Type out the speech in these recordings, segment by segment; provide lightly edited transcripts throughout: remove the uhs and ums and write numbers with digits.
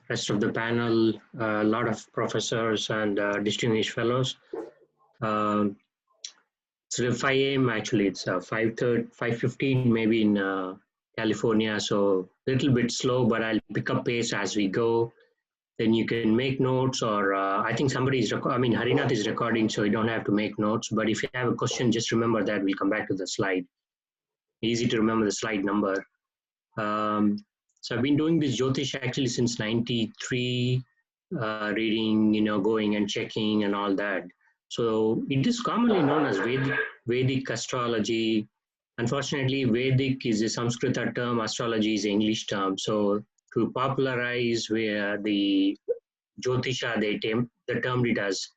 rest of the panel, a lot of professors and distinguished fellows. So 5 a.m. actually, it's 5:30, 5:15 maybe in California, so a little bit slow, but I'll pick up pace as we go. Then you can make notes, or I think somebody is, Harinath is recording, so you don't have to make notes. But if you have a question, just remember that we'll come back to the slide. Easy to remember the slide number. So I've been doing this Jyotish actually since 93, reading, going and checking and all that. So it is commonly known as Vedic astrology. Unfortunately, Vedic is a Sanskrit term, astrology is an English term. So to popularize the Jyotisha, they termed it as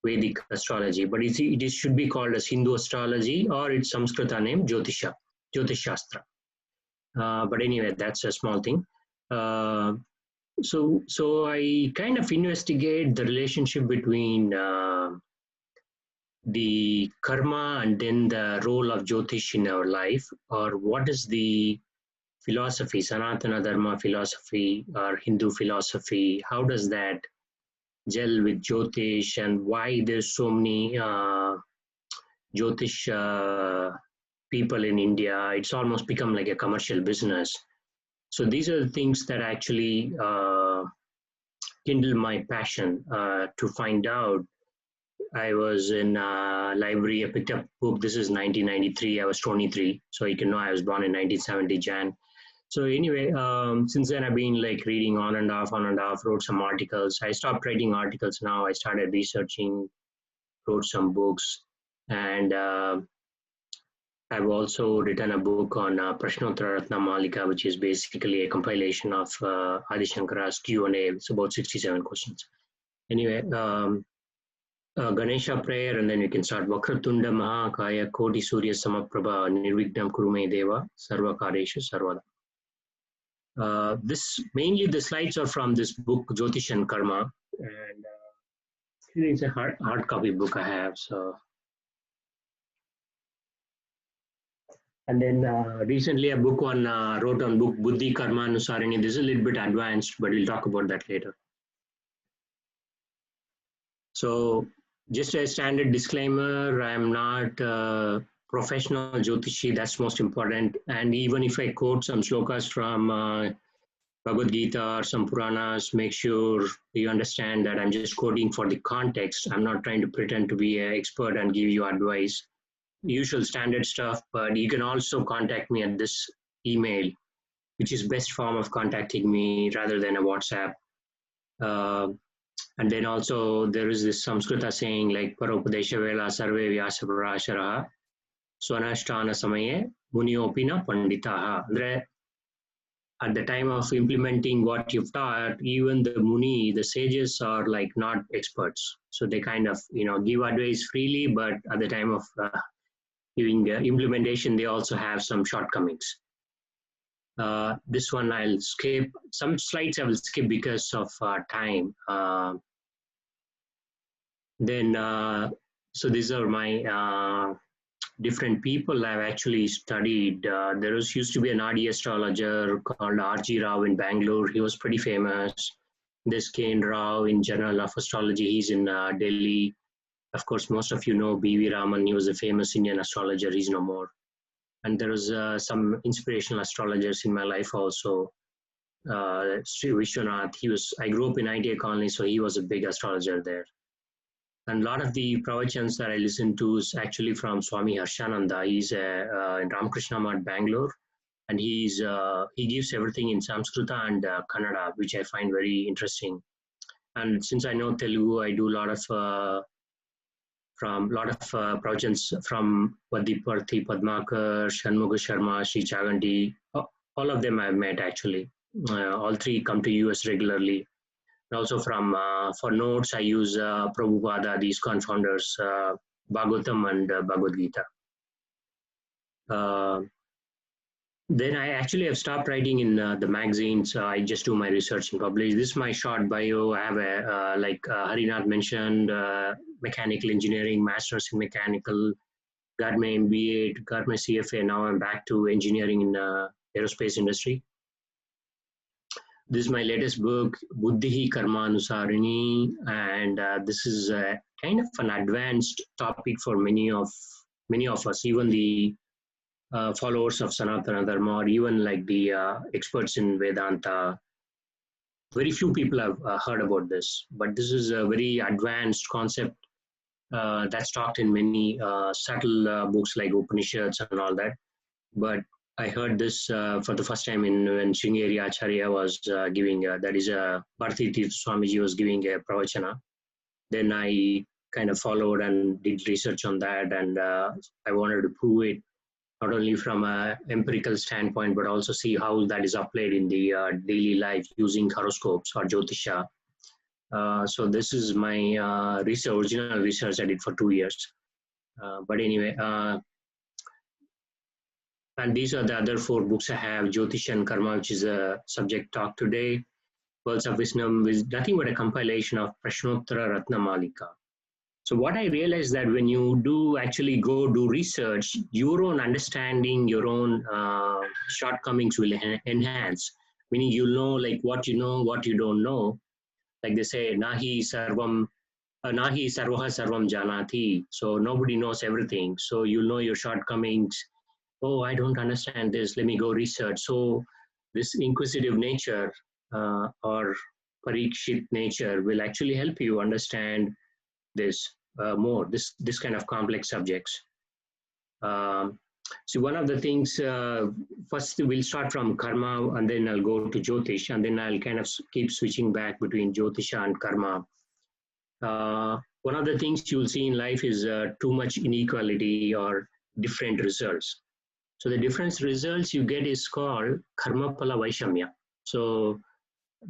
Vedic astrology, but it should be called as Hindu astrology, or its Samskrita name Jyotisha, Jyotish Shastra. But anyway, that's a small thing. So I kind of investigate the relationship between the karma and then the role of Jyotish in our life, or what is the philosophy, Sanatana Dharma philosophy or Hindu philosophy, how does that gel with Jyotish, and why there's so many Jyotish people in India. It's almost become like a commercial business. So these are the things that actually kindle my passion to find out. I was in a library, I picked up a book. This is 1993, I was 23. So you can know I was born in 1970 Jan. So anyway, since then I've been like reading on and off, wrote some articles. I stopped writing articles now. I started researching, wrote some books, and I've also written a book on Prashnottara Ratna Malika, which is basically a compilation of Adi Shankara's Q&A. It's about 67 questions. Anyway, Ganesha prayer, and then you can start. Vakratunda Mahakaya Koti Surya Samaprabha Nirvignam Kurume Deva Sarva Kareshu Sarvada. Mainly the slides are from this book Jyotish and Karma, and it's a hard copy book I have. So, and then recently a book wrote on book Buddhi Karma Anusarani. This is a little bit advanced, but we'll talk about that later. So just a standard disclaimer, I am not professional Jyotishi, that's most important. And even if I quote some slokas from Bhagavad Gita or some Puranas, make sure you understand that I'm just quoting for the context. I'm not trying to pretend to be an expert and give you advice. Usual standard stuff, but you can also contact me at this email, which is best form of contacting me rather than a WhatsApp. And then also there is this Samskrita saying like Paropadesha Vela Sarve Vyasa Prasharaha Swanashtana Samaye Muniopina Panditaha. At the time of implementing what you've taught, even the Muni, the sages are like not experts. So they kind of, give advice freely, but at the time of giving implementation, they also have some shortcomings. This one I'll skip. Some slides I will skip because of time. So these are my different people I've actually studied. There used to be an RD astrologer called R.G. Rao in Bangalore. He was pretty famous. There's K.N. Rao in Journal of Astrology. He's in Delhi. Of course, most of you know B.V. Raman. He was a famous Indian astrologer. He's no more. And there was some inspirational astrologers in my life also. Sri Vishwanath, I grew up in NITK colony, so he was a big astrologer there. And a lot of the pravachans that I listen to is actually from Swami Harshananda. He's in Ramakrishna Math, Bangalore, and he gives everything in Samskrita and Kannada, which I find very interesting. And since I know Telugu, I do a lot of pravachans from Vadiparthi, Padmakar, Shanmugha Sharma, Sri Chaganti. All of them I've met actually. All three come to US regularly. And also from, for notes, I use Prabhupada, these confounders, Bhagavatam and Bhagavad Gita. Then I actually have stopped writing in the magazines. I just do my research and publish. This is my short bio. I have like Harinath mentioned, mechanical engineering, master's in mechanical, got my MBA, got my CFA. Now I'm back to engineering in aerospace industry. This is my latest book, Buddhihi Karmanusarini, and this is kind of an advanced topic for many of us, even the followers of Sanatana Dharma, or even like the experts in Vedanta. Very few people have heard about this, but this is a very advanced concept that's talked in many subtle books like Upanishads and all that. But I heard this for the first time when Sringeri Acharya was giving, that is Bharati Tirtha Swamiji was giving a pravachana. Then I kind of followed and did research on that, and I wanted to prove it not only from an empirical standpoint, but also see how that is applied in the daily life using horoscopes or Jyotisha. So this is my original research I did for 2 years. But anyway, and these are the other 4 books I have: Jyotish and Karma, which is a subject talk today; Pearls of Wisdom, is nothing but a compilation of Prashnottara Ratna Malika. So what I realized that when you do actually go do research, your own understanding, your own shortcomings will enhance. Meaning you'll know like what you don't know. Like they say, Nahi Sarvam, Nahi Sarvaha Sarvam Janati. So nobody knows everything. So you'll know your shortcomings. Oh, I don't understand this. Let me go research. So this inquisitive nature or parikshit nature will actually help you understand this more, this kind of complex subjects. So one of the things, first we'll start from karma, and then I'll go to Jyotish, and then I'll kind of keep switching back between Jyotisha and karma. One of the things you'll see in life is too much inequality or different results. So the different results you get is called karma phala vaishamya. So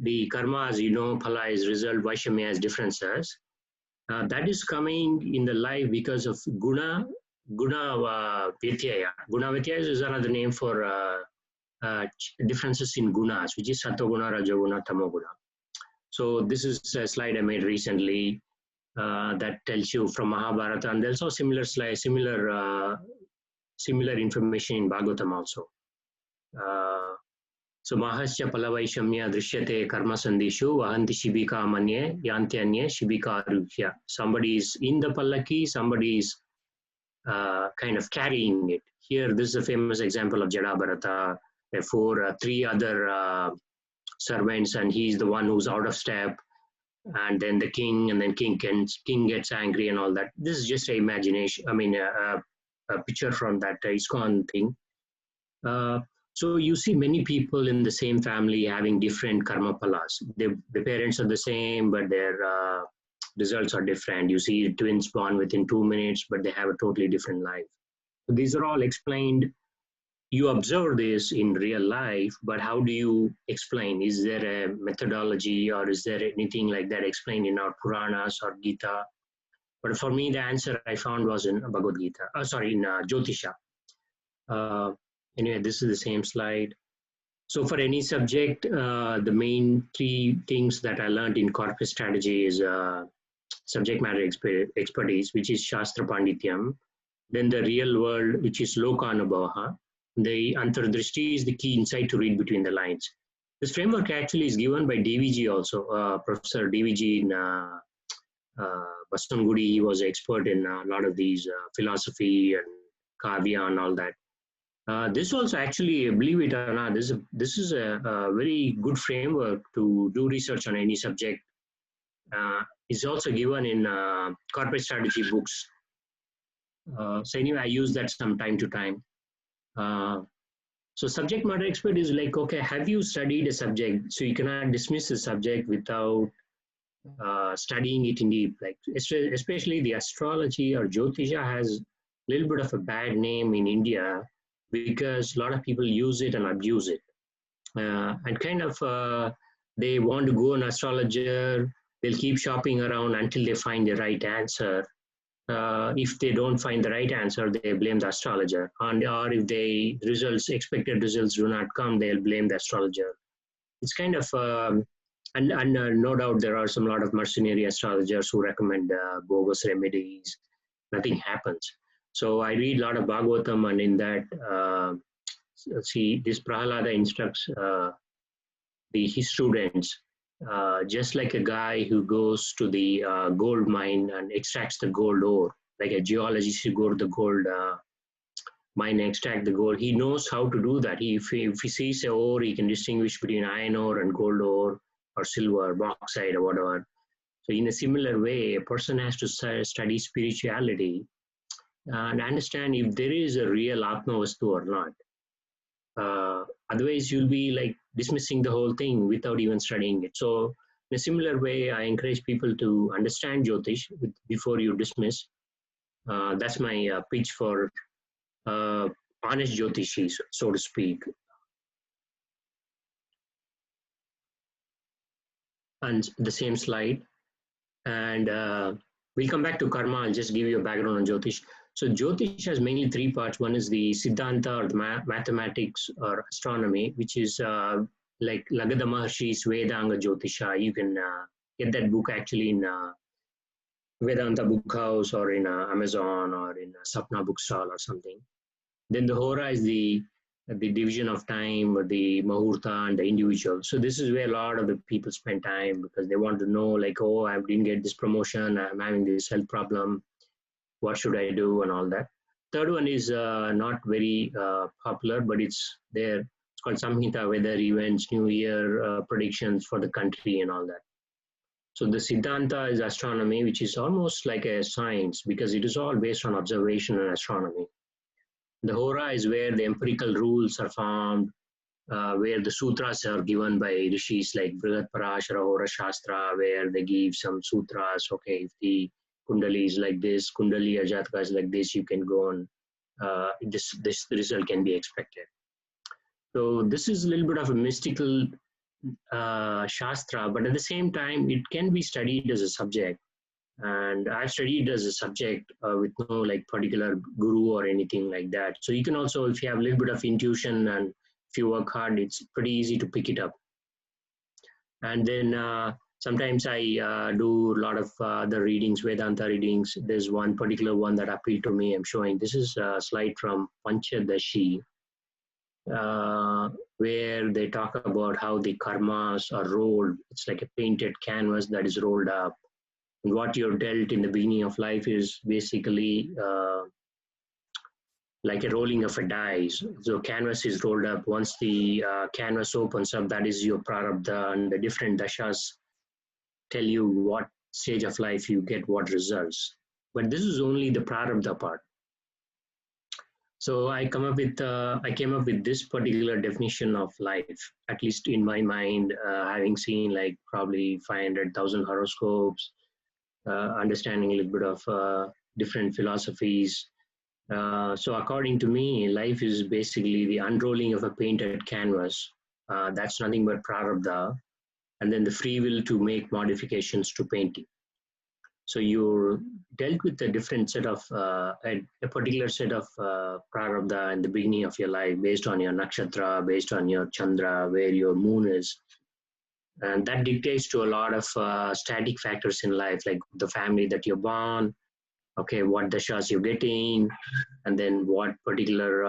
the karma, as you know, phala is result, vaishamya is differences. That is coming in the life because of guna vityaya. Guna vityaya is another name for differences in gunas, which is sattva-guna, rajoguna, tamoguna. So this is a slide I made recently that tells you from Mahabharata, and there's also similar slide, similar information in Bhagavatam also. So Mahasya Palavaishamya Drishyate Karma Sandishu Vahanti Shibika Manye Yantyanye Shibika Arukya. Somebody is in the Pallaki, somebody is kind of carrying it. Here, this is a famous example of Jadabharata. Therefore, 3 other servants, and he's the one who's out of step. And then the king, and then king gets angry and all that. This is just an imagination. I mean, a picture from that ISKCON thing. So you see many people in the same family having different karma palas. The parents are the same, but their results are different. You see twins born within 2 minutes, but they have a totally different life. So these are all explained. You observe this in real life, but how do you explain? Is there a methodology, or is there anything like that explained in our Puranas or Gita? But for me, the answer I found was in Bhagavad Gita. In Jyotisha. Anyway, this is the same slide. So for any subject, the main 3 things that I learned in corporate strategy is subject matter expertise, which is Shastra Pandityam. Then the real world, which is Lokanubhava. The Antardrishti is the key insight to read between the lines. This framework actually is given by DVG also. Professor DVG in Basangudi, he was an expert in a lot of these philosophy and Kavya and all that. This also actually, believe it or not, this is a very good framework to do research on any subject. It's also given in corporate strategy books. So anyway, I use that from time to time. So subject matter expert is like, okay, have you studied a subject? So you cannot dismiss a subject without studying it in deep. Like especially the astrology or Jyotisha has a little bit of a bad name in India, because a lot of people use it and abuse it. And kind of they want to go an astrologer, they'll keep shopping around until they find the right answer. If they don't find the right answer, they blame the astrologer. Or if the expected results do not come, they'll blame the astrologer. It's kind of, and no doubt there are a lot of mercenary astrologers who recommend bogus remedies. Nothing happens. So I read a lot of Bhagavatam, and in that, see, this Prahalada instructs his students, just like a guy who goes to the gold mine and extracts the gold ore, like a geologist who go to the gold mine and extract the gold. He knows how to do that. If he sees a ore, he can distinguish between iron ore and gold ore or silver, bauxite or whatever. So in a similar way, a person has to study spirituality and understand if there is a real Atma Vastu or not. Otherwise, you'll be like dismissing the whole thing without even studying it. So in a similar way, I encourage people to understand Jyotish before you dismiss. That's my pitch for honest Jyotishis, so to speak. And the same slide. And we'll come back to karma. I'll just give you a background on Jyotish. So Jyotish has mainly three parts. One is the Sidhhanta or the mathematics or astronomy, which is like Lagada Maharshi's Vedanga Jyotisha. You can get that book actually in Vedanta Book House or in Amazon or in Sapna Bookstall or something. Then the Hora is the division of time, or the Muhurta and the individual. So this is where a lot of the people spend time because they want to know like, oh, I didn't get this promotion, I'm having this health problem, what should I do and all that. Third one is not very popular, but it's there. It's called Samhita, weather events, New Year predictions for the country and all that. So the Sidhhanta is astronomy, which is almost like a science because it is all based on observation and astronomy. The Hora is where the empirical rules are formed, where the sutras are given by rishis like Brihadarashara, Hora Shastra, where they give some sutras. Okay, if the Kundali is like this, Kundali or Jataka is like this, you can go on. This result can be expected. So this is a little bit of a mystical Shastra, but at the same time, it can be studied as a subject. And I've studied as a subject with no like particular guru or anything like that. So you can also, if you have a little bit of intuition and if you work hard, it's pretty easy to pick it up. And then sometimes I do a lot of other readings, Vedanta readings. There's one particular one that appealed to me. I'm showing. This is a slide from Panchadashi, where they talk about how the karmas are rolled. It's like a painted canvas that is rolled up. And what you're dealt in the beginning of life is basically like a rolling of a dice. So canvas is rolled up. Once the canvas opens up, that is your prarabdha, and the different dashas tell you what stage of life you get what results. But this is only the prarabdha part. So I came up with this particular definition of life, at least in my mind, having seen like probably 500,000 horoscopes, understanding a little bit of different philosophies. So according to me, life is basically the unrolling of a painted canvas. That's nothing but prarabdha, and then the free will to make modifications to painting. So you're dealt with a different set of, a particular set of prarabdha in the beginning of your life based on your nakshatra, based on your chandra, where your moon is. And that dictates to a lot of static factors in life, like the family that you're born, okay, what dashas you're getting, and then what particular,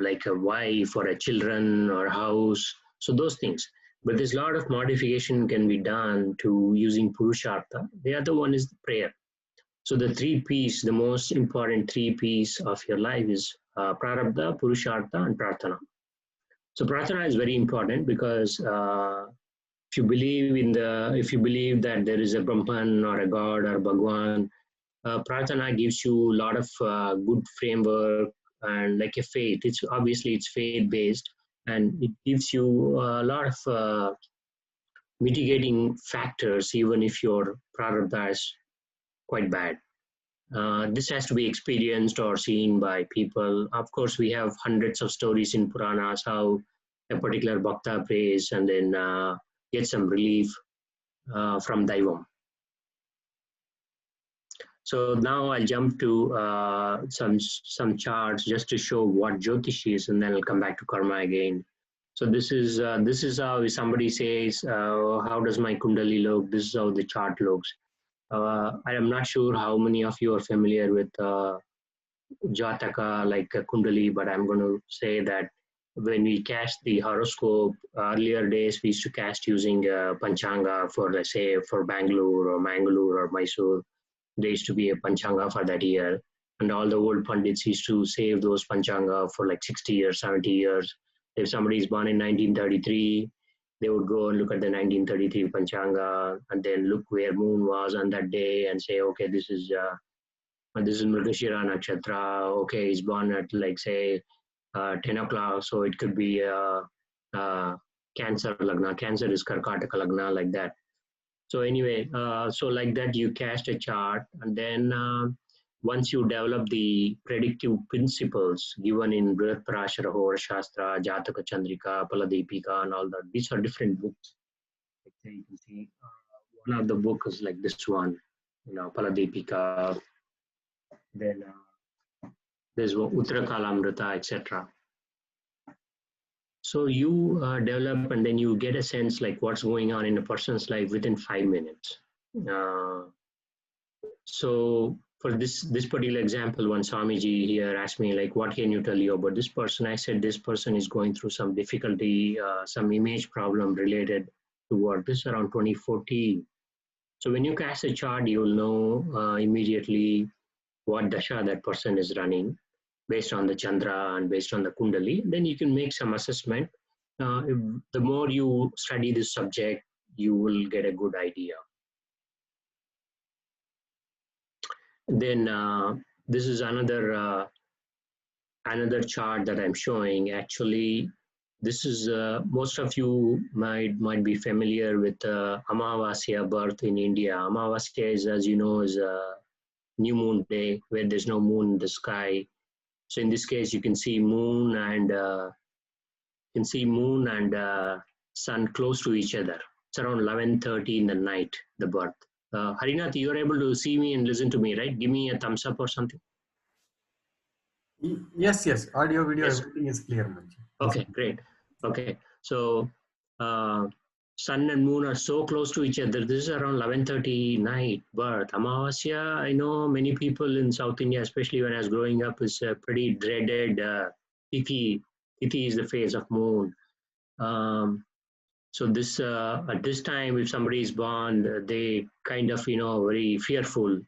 like a wife or a children or house. So those things. But there's a lot of modification can be done to using Purushartha. The other one is the prayer. So the three P's, the most important three P's of your life is Prarabdha, Purushartha, and Prarthana. So Prarthana is very important because if you believe that there is a Brahman or a God or Bhagwan, Prarthana gives you a lot of good framework and like a faith. It's faith based, and it gives you a lot of mitigating factors, even if your prarabdha is quite bad. This has to be experienced or seen by people. Of course, we have hundreds of stories in Puranas how a particular bhakta prays and then gets some relief from Daivam. So now I'll jump to some charts just to show what Jyotish is, and then I'll come back to karma again. So this is how somebody says, how does my Kundali look? This is how the chart looks. I am not sure how many of you are familiar with Jataka like a Kundali, but I'm going to say that when we cast the horoscope, earlier days we used to cast using Panchanga for, let's say, for Bangalore or Mangalore or Mysore. There used to be a Panchanga for that year. And all the old Pandits used to save those Panchanga for like 60 years, 70 years. If somebody is born in 1933, they would go and look at the 1933 Panchanga and then look where moon was on that day and say, okay, this is Mrigashira Nakshatra. Okay, he's born at like say 10 o'clock, so it could be Cancer Lagna. Cancer is Karkataka Lagna, like that. So anyway, so like that you cast a chart, and then once you develop the predictive principles given in Brihat Parashara, Hora Shastra, Jataka Chandrika, Paladipika, and all that, these are different books. Like say you can see one of the books is like this one, Paladipika. Then there's Uttara Kalamrita, etc. So you develop and then you get a sense like what's going on in a person's life within 5 minutes. So for this particular example, one Swamiji here asked me like, what can you tell you about this person? I said, this person is going through some difficulty, some image problem related to what this around 2014. So when you cast a chart, you'll know immediately what dasha that person is running based on the Chandra and based on the Kundali. Then you can make some assessment. The more you study this subject, you will get a good idea. Then this is another chart that I'm showing. Actually, this is most of you might be familiar with Amavasya birth in India. Amavasya is, as you know, is a new moon day where there's no moon in the sky. So in this case, you can see moon and sun close to each other. It's around 11:30 in the night, the birth. Harinath, you're able to see me and listen to me, right? Give me a thumbs up or something. Yes. Audio, video, yes. Everything is clear, Manju. Okay, great. Okay, so sun and moon are so close to each other. This is around 11:30 night birth. Amavasya, I know many people in South India, especially when I was growing up, is a pretty dreaded Tithi. Tithi is the phase of moon. So this at this time, if somebody is born, they kind of very fearful.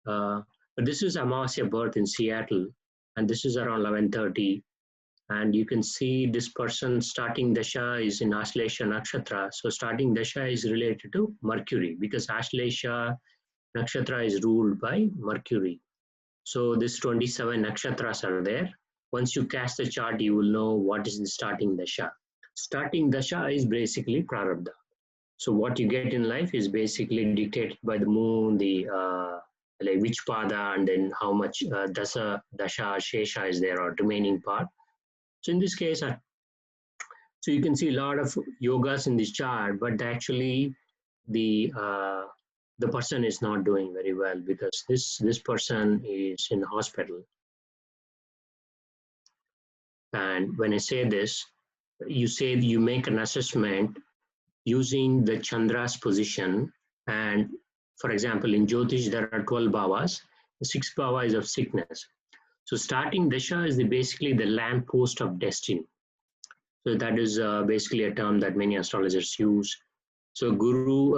But this is Amavasya birth in Seattle, and this is around 11:30. And you can see this person starting Dasha is in Aslesha Nakshatra. So starting Dasha is related to Mercury because Aslesha Nakshatra is ruled by Mercury. So this 27 Nakshatras are there. Once you cast the chart, you will know what is the starting Dasha. Starting Dasha is basically Prarabdha. So what you get in life is basically dictated by the moon, the like which pada, and then how much Dasha, Shesha is there or remaining part. So in this case, so you can see a lot of yogas in this chart, but actually the person is not doing very well because this person is in hospital. And when I say this, you make an assessment using the Chandra's position. And for example, in Jyotish, there are 12 bhavas. The 6th bhava is of sickness. So starting Dasha is basically the lamppost of destiny. So that is basically a term that many astrologers use. So Guru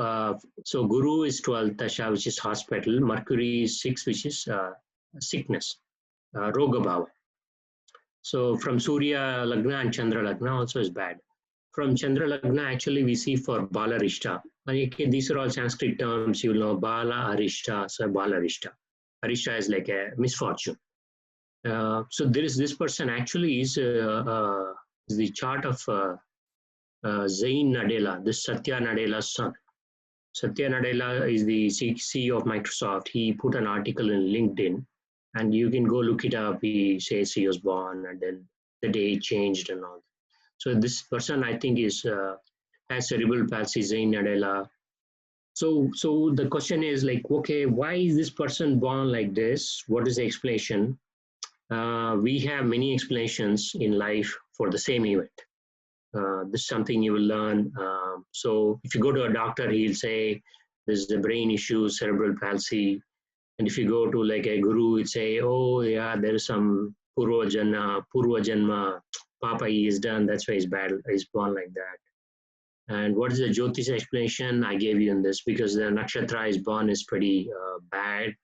is 12th Dasha, which is hospital. Mercury is 6, which is sickness, Roga Bhava. So from Surya Lagna and Chandra Lagna also is bad. From Chandra Lagna, actually, we see for Bala Rishta. These are all Sanskrit terms, you know, Bala Arishta, so Bala Rishta. Arishta is like a misfortune. So there is this person actually is the chart of Zain Nadella, this Satya Nadella's son. Satya Nadella is the CEO of Microsoft. He put an article in LinkedIn, and you can go look it up. He says he was born, and then the day changed and all. So this person, I think, has cerebral palsy, Zain Nadella. So the question is like, okay, why is this person born like this? What is the explanation? We have many explanations in life for the same event. This is something you will learn. So if you go to a doctor, he'll say there's a brain issue, cerebral palsy. And if you go to like a guru, it say, oh yeah, there is some Purva Janma, Papa he is done, that's why he's bad, he's born like that. And what is the Jyotish explanation? I gave you in this because the nakshatra is born is pretty bad.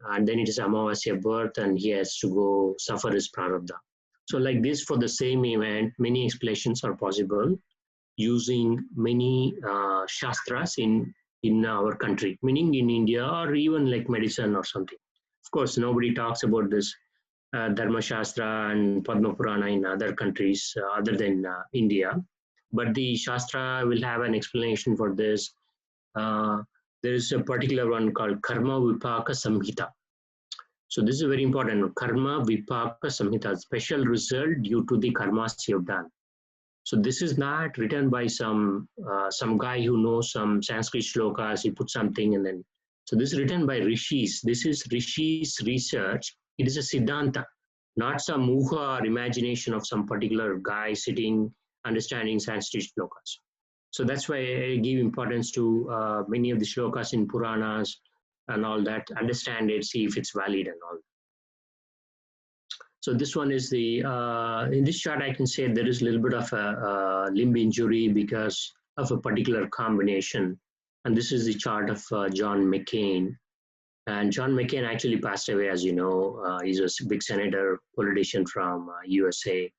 And then it is Amavasya birth and he has to go suffer his prarabdha. So like this for the same event, many explanations are possible using many shastras in our country, meaning in India or even like medicine or something. Of course, nobody talks about this Dharma Shastra and Padma Purana in other countries other than India. But the Shastra will have an explanation for this. There is a particular one called Karma Vipaka Samhita. So this is very important. Karma Vipaka Samhita, special result due to the karmas you've done. So this is not written by some guy who knows some Sanskrit shlokas. He put something and then. So this is written by rishis. This is rishis research. It is a Sidhhanta, not some muha or imagination of some particular guy sitting understanding Sanskrit shlokas. So that's why I give importance to many of the shlokas in Puranas and all that. Understand it, see if it's valid and all. So this one is the, in this chart I can say there is a little bit of a limb injury because of a particular combination. And this is the chart of John McCain. And John McCain actually passed away, as you know. He's a big senator, politician from USA.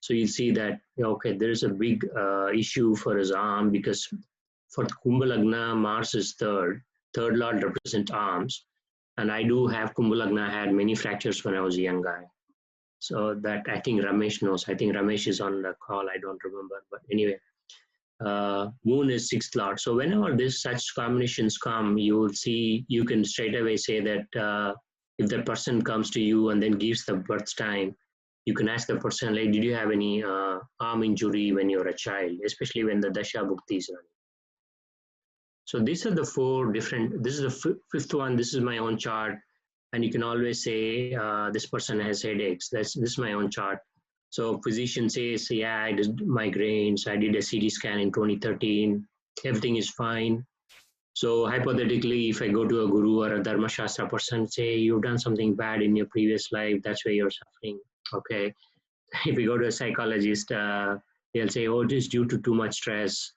So you'll see that, okay, there is a big issue for his arm because for Kumbha Lagna, Mars is third. Third lord represents arms. And I do have Kumbha Lagna. I had many fractures when I was a young guy. So that I think Ramesh knows. I think Ramesh is on the call. I don't remember. But anyway, Moon is sixth lord. So whenever this such combinations come, you will see, you can straight away say that if the person comes to you and then gives the birth time, you can ask the person, like, did you have any arm injury when you were a child, especially when the Dasha Bhukti is running. So these are the four different, this is the fifth one. This is my own chart. And you can always say, this person has headaches. This is my own chart. So physician says, yeah, I did migraines. I did a CT scan in 2013. Everything is fine. So hypothetically, if I go to a guru or a Dharma Shastra person, say, you've done something bad in your previous life. That's why you're suffering. Okay. If you go to a psychologist, they'll say, oh, it is due to too much stress.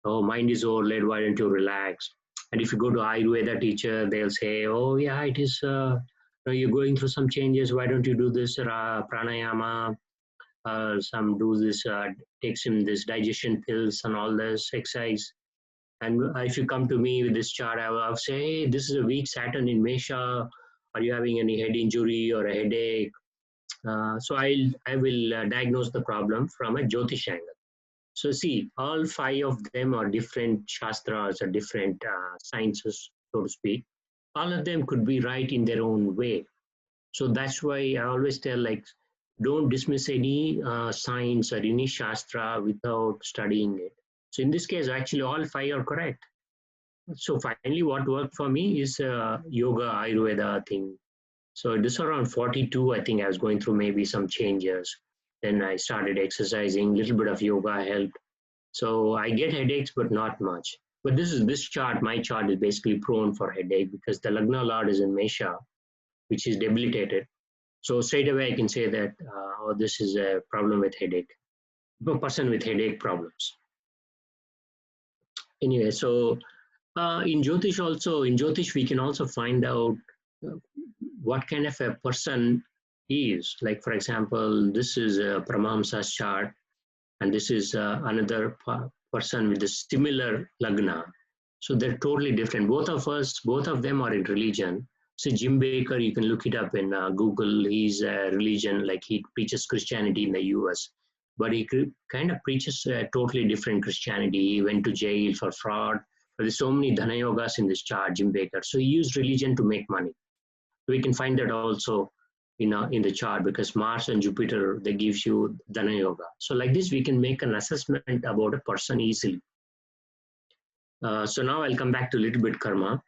Oh, mind is overlaid. Why don't you relax? And if you go to Ayurveda teacher, they'll say, oh, yeah, it is, you're going through some changes. Why don't you do this pranayama? Some do this, takes him this digestion pills and all this exercise. And if you come to me with this chart, I'll say, hey, this is a weak Saturn in Mesha. Are you having any head injury or a headache? So I will diagnose the problem from a Jyotish angle. So see, all five of them are different shastras or different sciences, so to speak. All of them could be right in their own way. So that's why I always tell, like, don't dismiss any science or any shastra without studying it. So in this case, actually all five are correct. So finally what worked for me is yoga, Ayurveda thing. So this around 42, I think I was going through maybe some changes. Then I started exercising, little bit of yoga helped. So I get headaches, but not much. But this chart, my chart is basically prone for headache because the Lagna Lord is in Mesha, which is debilitated. So straight away I can say that, oh, this is a problem with headache, a person with headache problems. Anyway, so in Jyotish also, in Jyotish we can also find out what kind of a person he is. Like for example, this is a Paramahamsa's chart, and this is another person with a similar lagna. So they're totally different. Both of them are in religion. So Jim Baker, you can look it up in Google. He's a religion, like he preaches Christianity in the US, but he kind of preaches a totally different Christianity. He went to jail for fraud. But there's so many Dhana Yogas in this chart, Jim Baker. So he used religion to make money. So we can find that also in the chart because Mars and Jupiter, they gives you Dhana Yoga. So like this, we can make an assessment about a person easily. So now I'll come back to a little bit karma.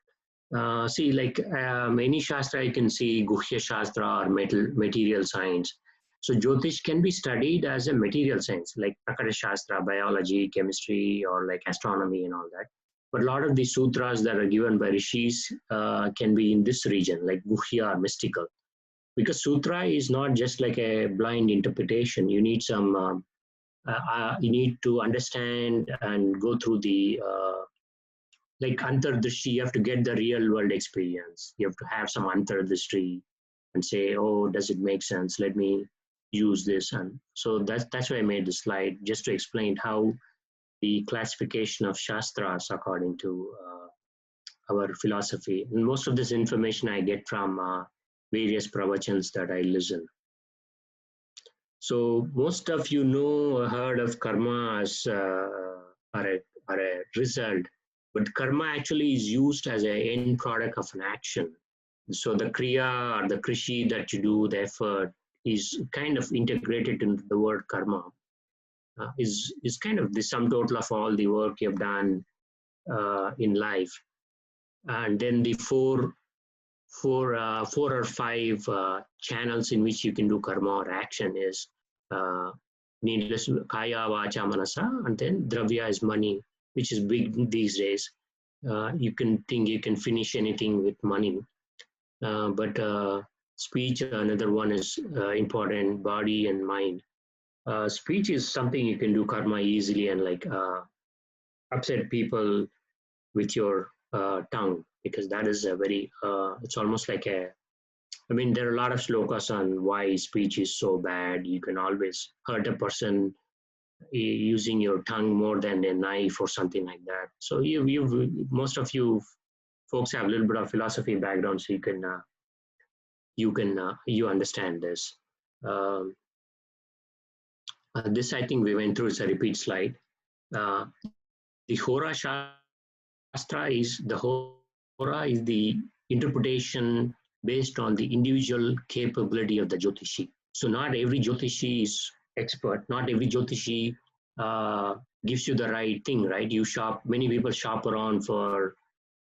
See, like any Shastra, you can see Guhya Shastra or material science. So Jyotish can be studied as a material science, like Prakata Shastra, biology, chemistry, or like astronomy and all that. But a lot of the sutras that are given by rishis can be in this region, like guhya or mystical. Because sutra is not just like a blind interpretation. You need some, you need to understand and go through the, like antardrishti, you have to get the real world experience. You have to have some antardrishti and say, oh, does it make sense? Let me use this. And so that's why I made the slide, just to explain how the classification of shastras according to our philosophy. And most of this information I get from various pravachans that I listen. So most of you know, heard of karma as are a result, but karma actually is used as an end product of an action. So the kriya or the krishi that you do, the effort, is kind of integrated into the word karma. Is kind of the sum total of all the work you've done in life. And then the four or five channels in which you can do karma or action is needless kaya, vacha, manasa, and then dravya is money, which is big these days. You can think you can finish anything with money, but speech, another one is important, body and mind. Speech is something you can do karma easily and like upset people with your tongue, because that is a very, it's almost like a, I mean, there are a lot of slokas on why speech is so bad. You can always hurt a person using your tongue more than a knife or something like that. So most of you folks have a little bit of philosophy background, so you understand this. Um, this I think we went through. It's a repeat slide. The Hora Shastra is the Hora is the interpretation based on the individual capability of the Jyotishi. So not every Jyotishi is expert. Not every Jyotishi gives you the right thing, right? Many people shop around for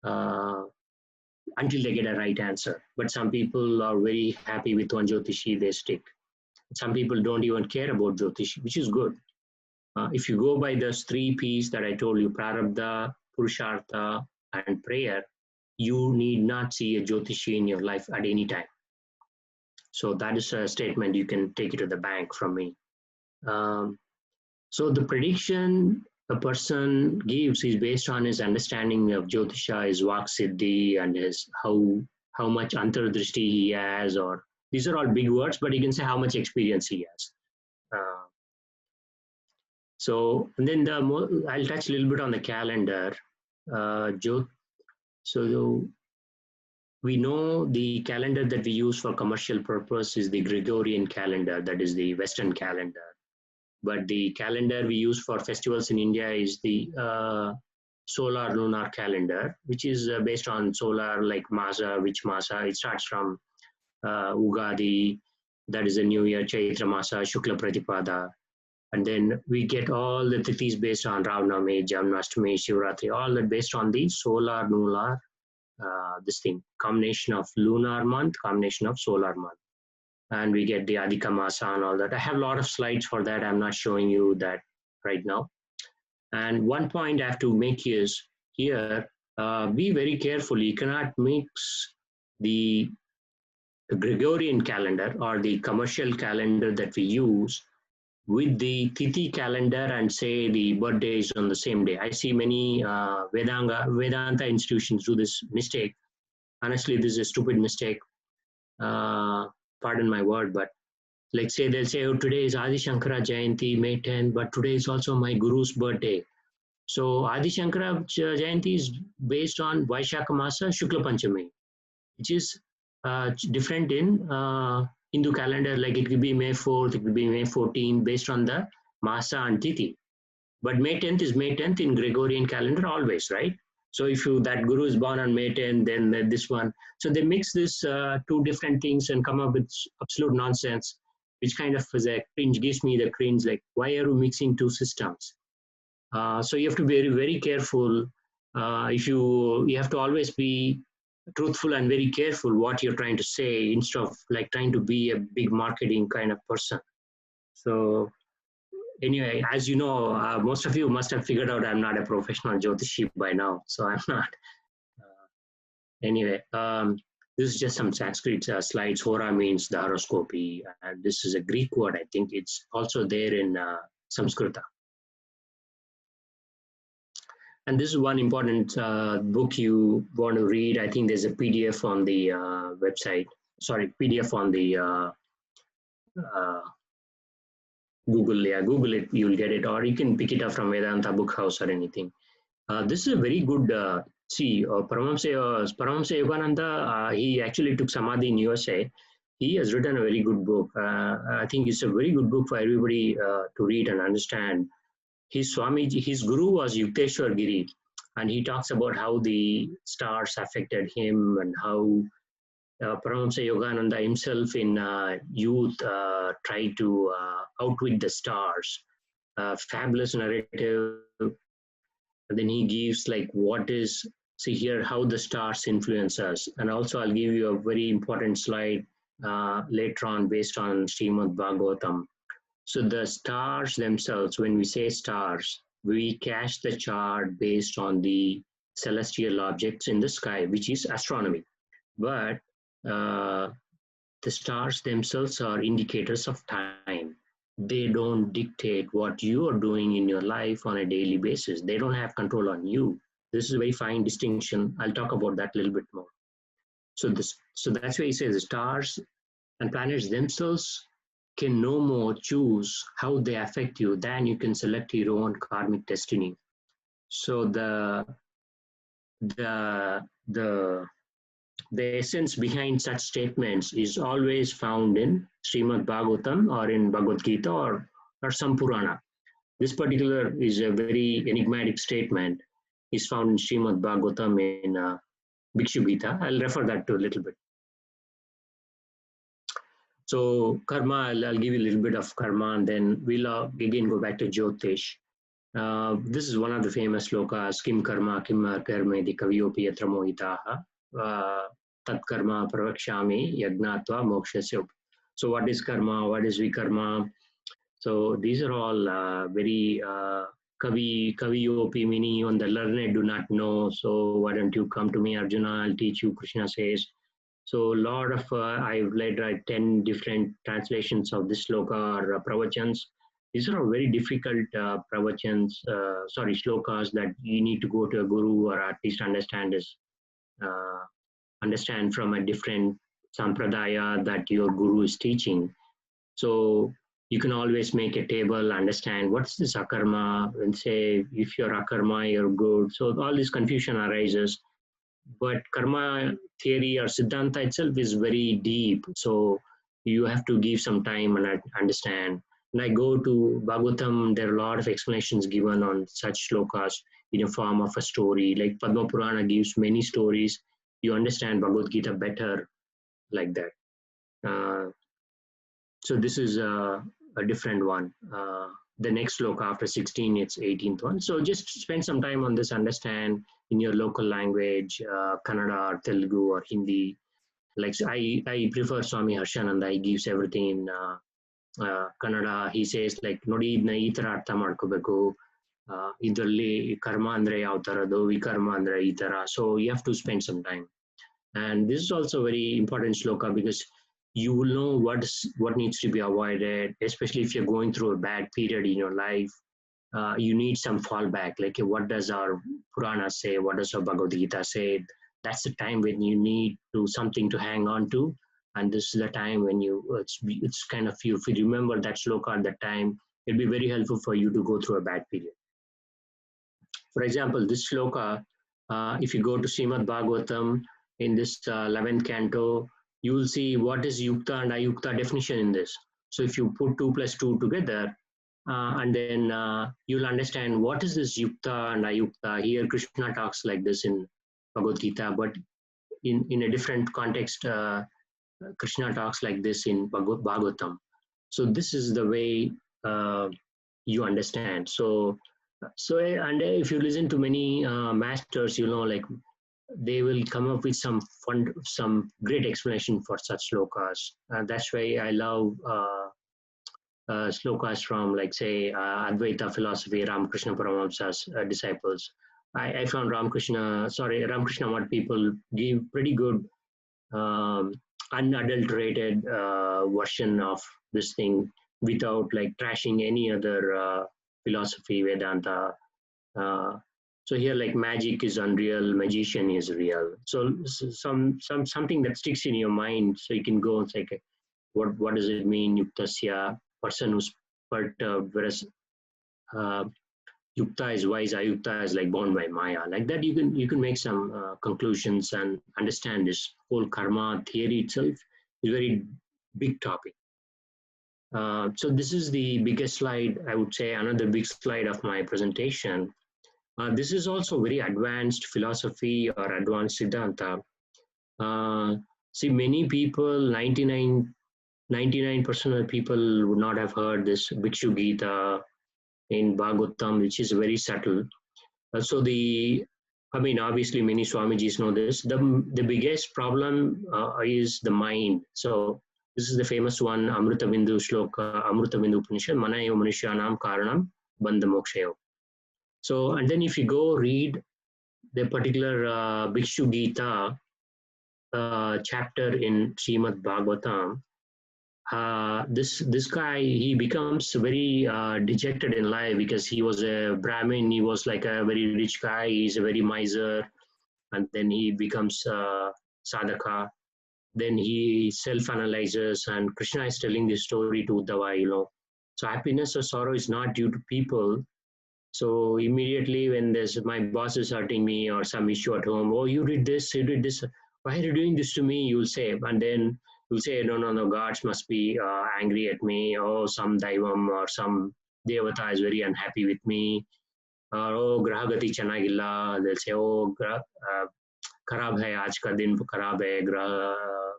until they get a right answer. But some people are very happy with one Jyotishi, they stick. Some people don't even care about Jyotishi, which is good. If you go by those three P's that I told you, Prarabdha, Purushartha, and prayer, you need not see a Jyotishi in your life at any time. So that is a statement, you can take it to the bank from me. So the prediction a person gives is based on his understanding of Jyotisha, his Vak Siddhi, and his how much Antardrishti he has, or these are all big words, but you can say how much experience he has. So, and then I'll touch a little bit on the calendar. So we know the calendar that we use for commercial purpose is the Gregorian calendar, that is the Western calendar. But the calendar we use for festivals in India is the solar lunar calendar, which is based on solar, like Masa, which Masa, it starts from Ugadi, that is the New Year, Chaitra Masa, Shukla Pratipada. And then we get all the tithis based on Ravnami, Janmashtami, Shivratri, all that based on the solar, lunar, this thing, combination of lunar month, combination of solar month. And we get the Adhika Masa and all that. I have a lot of slides for that. I'm not showing you that right now. And one point I have to make is here, be very careful. You cannot mix the Gregorian calendar or the commercial calendar that we use with the Tithi calendar and say the birthday is on the same day. I see many Vedanta institutions do this mistake. Honestly, this is a stupid mistake. Pardon my word, but like say they'll say, oh, today is Adi Shankara Jayanti, May 10, but today is also my Guru's birthday. So Adi Shankara Jayanti is based on Vaishakha Masa Shukla Panchami, which is different in Hindu calendar. Like it could be May 4th, it could be May 14th, based on the Masa and Tithi. But May 10th is May 10th in Gregorian calendar always, right? So if that Guru is born on May 10th, then this one. So they mix this two different things and come up with absolute nonsense, which kind of is a cringe, gives me the cringe, like, why are you mixing two systems? So you have to be very, very careful. If you have to always be truthful and very careful what you're trying to say, instead of like trying to be a big marketing kind of person. So anyway, as you know, most of you must have figured out I'm not a professional Jyotishi by now, so I'm not. Uh, anyway, this is just some Sanskrit slides. Hora means the horoscopy, and this is a Greek word. I think it's also there in Sanskrit. And this is one important book you want to read. I think there's a PDF on the website. Sorry, PDF on the uh, Google. Yeah, Google it. You'll get it, or you can pick it up from Vedanta Book House or anything. This is a very good. Paramahamsa Yogananda. He actually took samadhi in USA. He has written a very good book. I think it's a very good book for everybody to read and understand. His Swamiji, his guru was Yukteswar Giri, and he talks about how the stars affected him and how Paramahamsa Yogananda himself in youth tried to outwit the stars. Fabulous narrative. And then he gives like what is, see here, how the stars influence us. And also I'll give you a very important slide later on based on Srimad Bhagavatam. So the stars themselves, when we say stars, we cast the chart based on the celestial objects in the sky, which is astronomy. But uh, the stars themselves are indicators of time. They don't dictate what you are doing in your life on a daily basis. They don't have control on you. This is a very fine distinction. I'll talk about that a little bit more. So that's why he says the stars and planets themselves can no more choose how they affect you than you can select your own karmic destiny. So the the the essence behind such statements is always found in Srimad Bhagavatam or in Bhagavad Gita or some Purana. This particular is a very enigmatic statement. Is found in Srimad Bhagavatam in Bhikshu Gita. I'll refer that to a little bit. So karma, I'll give you a little bit of karma, and then we'll again go back to Jyotish. This is one of the famous slokas, Kim Karma, Kim Karmeti Kaviyopi Yatra Mohitaha, Tat Karma Pravakshami Yagnatva Mokshasya. So what is karma? What is vikarma? So these are all very Kaviyopi, meaning even the learned do not know. So why don't you come to me, Arjuna? I'll teach you, Krishna says. So a lot of, I've read 10 different translations of this sloka or pravachans. These are very difficult pravachans, slokas that you need to go to a guru or at least uh, understand from a different sampradaya that your guru is teaching. So you can always make a table, understand what's this akarma, and say if you're akarma, you're good. So all this confusion arises. But karma theory or Sidhhanta itself is very deep. So you have to give some time and understand. When I go to Bhagavatam, there are a lot of explanations given on such shlokas in a form of a story. Like Padma Purana gives many stories. You understand Bhagavad Gita better like that. So this is a different one. The next sloka after 16, it's 18th one. So just spend some time on this, understand in your local language, Kannada or Telugu or Hindi. Like I prefer Swami Harshananda. He gives everything in Kannada. He says like, Nodi idna ಈ ತರ ಅರ್ಥ ಮಾಡ್ಕೋಬೇಕು. ಇದರಲ್ಲಿ ಕರ್ಮ ಅಂದ್ರೆ ಯಾವ ತರದ್ದು, ವಿಕರ್ಮ ಅಂದ್ರೆ ಈ ತರ. So you have to spend some time. And this is also very important shloka because you will know what needs to be avoided, especially if you're going through a bad period in your life. You need some fallback, like what does our Purana say, what does our Bhagavad Gita say. That's the time when you need to something to hang on to, and this is the time when it's kind of, if you remember that shloka at that time, it'll be very helpful for you to go through a bad period. For example, this shloka, if you go to Srimad Bhagavatam in this 11th canto, you will see what is yukta and ayukta definition in this. So if you put 2 plus 2 together, and then you'll understand what is this yukta and ayukta. Here Krishna talks like this in Bhagavad Gita, but in a different context, Krishna talks like this in Bhagavatam. So this is the way you understand. So and if you listen to many masters, you know, like they will come up with some great explanation for such slokas. That's why I love slokas from, like, say, Advaita philosophy, Ramakrishna Paramahamsa's disciples. I found Ramakrishna Math people give pretty good um, unadulterated version of this thing without like trashing any other philosophy, Vedanta. Uh, so here, like, magic is unreal, magician is real. So something that sticks in your mind, so you can go and say, okay, what does it mean? Yuktasya, person who's perturbed, whereas uh, Yukta is wise, Ayukta is like born by Maya. Like that, you can make some conclusions and understand this whole karma theory itself is a very big topic. So this is the biggest slide, I would say, another big slide of my presentation. This is also very advanced philosophy or advanced Sidhhanta. Uh, See, many people, 99% of people would not have heard this Bhikshu Gita in Bhagavatam, which is very subtle. I mean, obviously, many Swamijis know this. The biggest problem is the mind. So this is the famous one, Amrita Bindu Shloka, Amrita Bindu Upanishad, Manayo Manushyanam Karanam Bandha Mokshayo. So, and then if you go read the particular Bhikshu Gita chapter in Srimad Bhagavatam, this guy, he becomes very dejected in life because he was a Brahmin. He was like a very rich guy. He's a very miser, and then he becomes sadhaka. Then he self-analyzes, and Krishna is telling this story to Uddhava. So happiness or sorrow is not due to people. So immediately when there's my boss is hurting me or some issue at home, oh, you did this, why are you doing this to me? You'll say, and then you'll say, no, gods must be angry at me. Oh, some daivam or some devata is very unhappy with me. Or oh, grahagati chanagilla. They'll say, oh, kharab hai, aaj ka din kharab hai,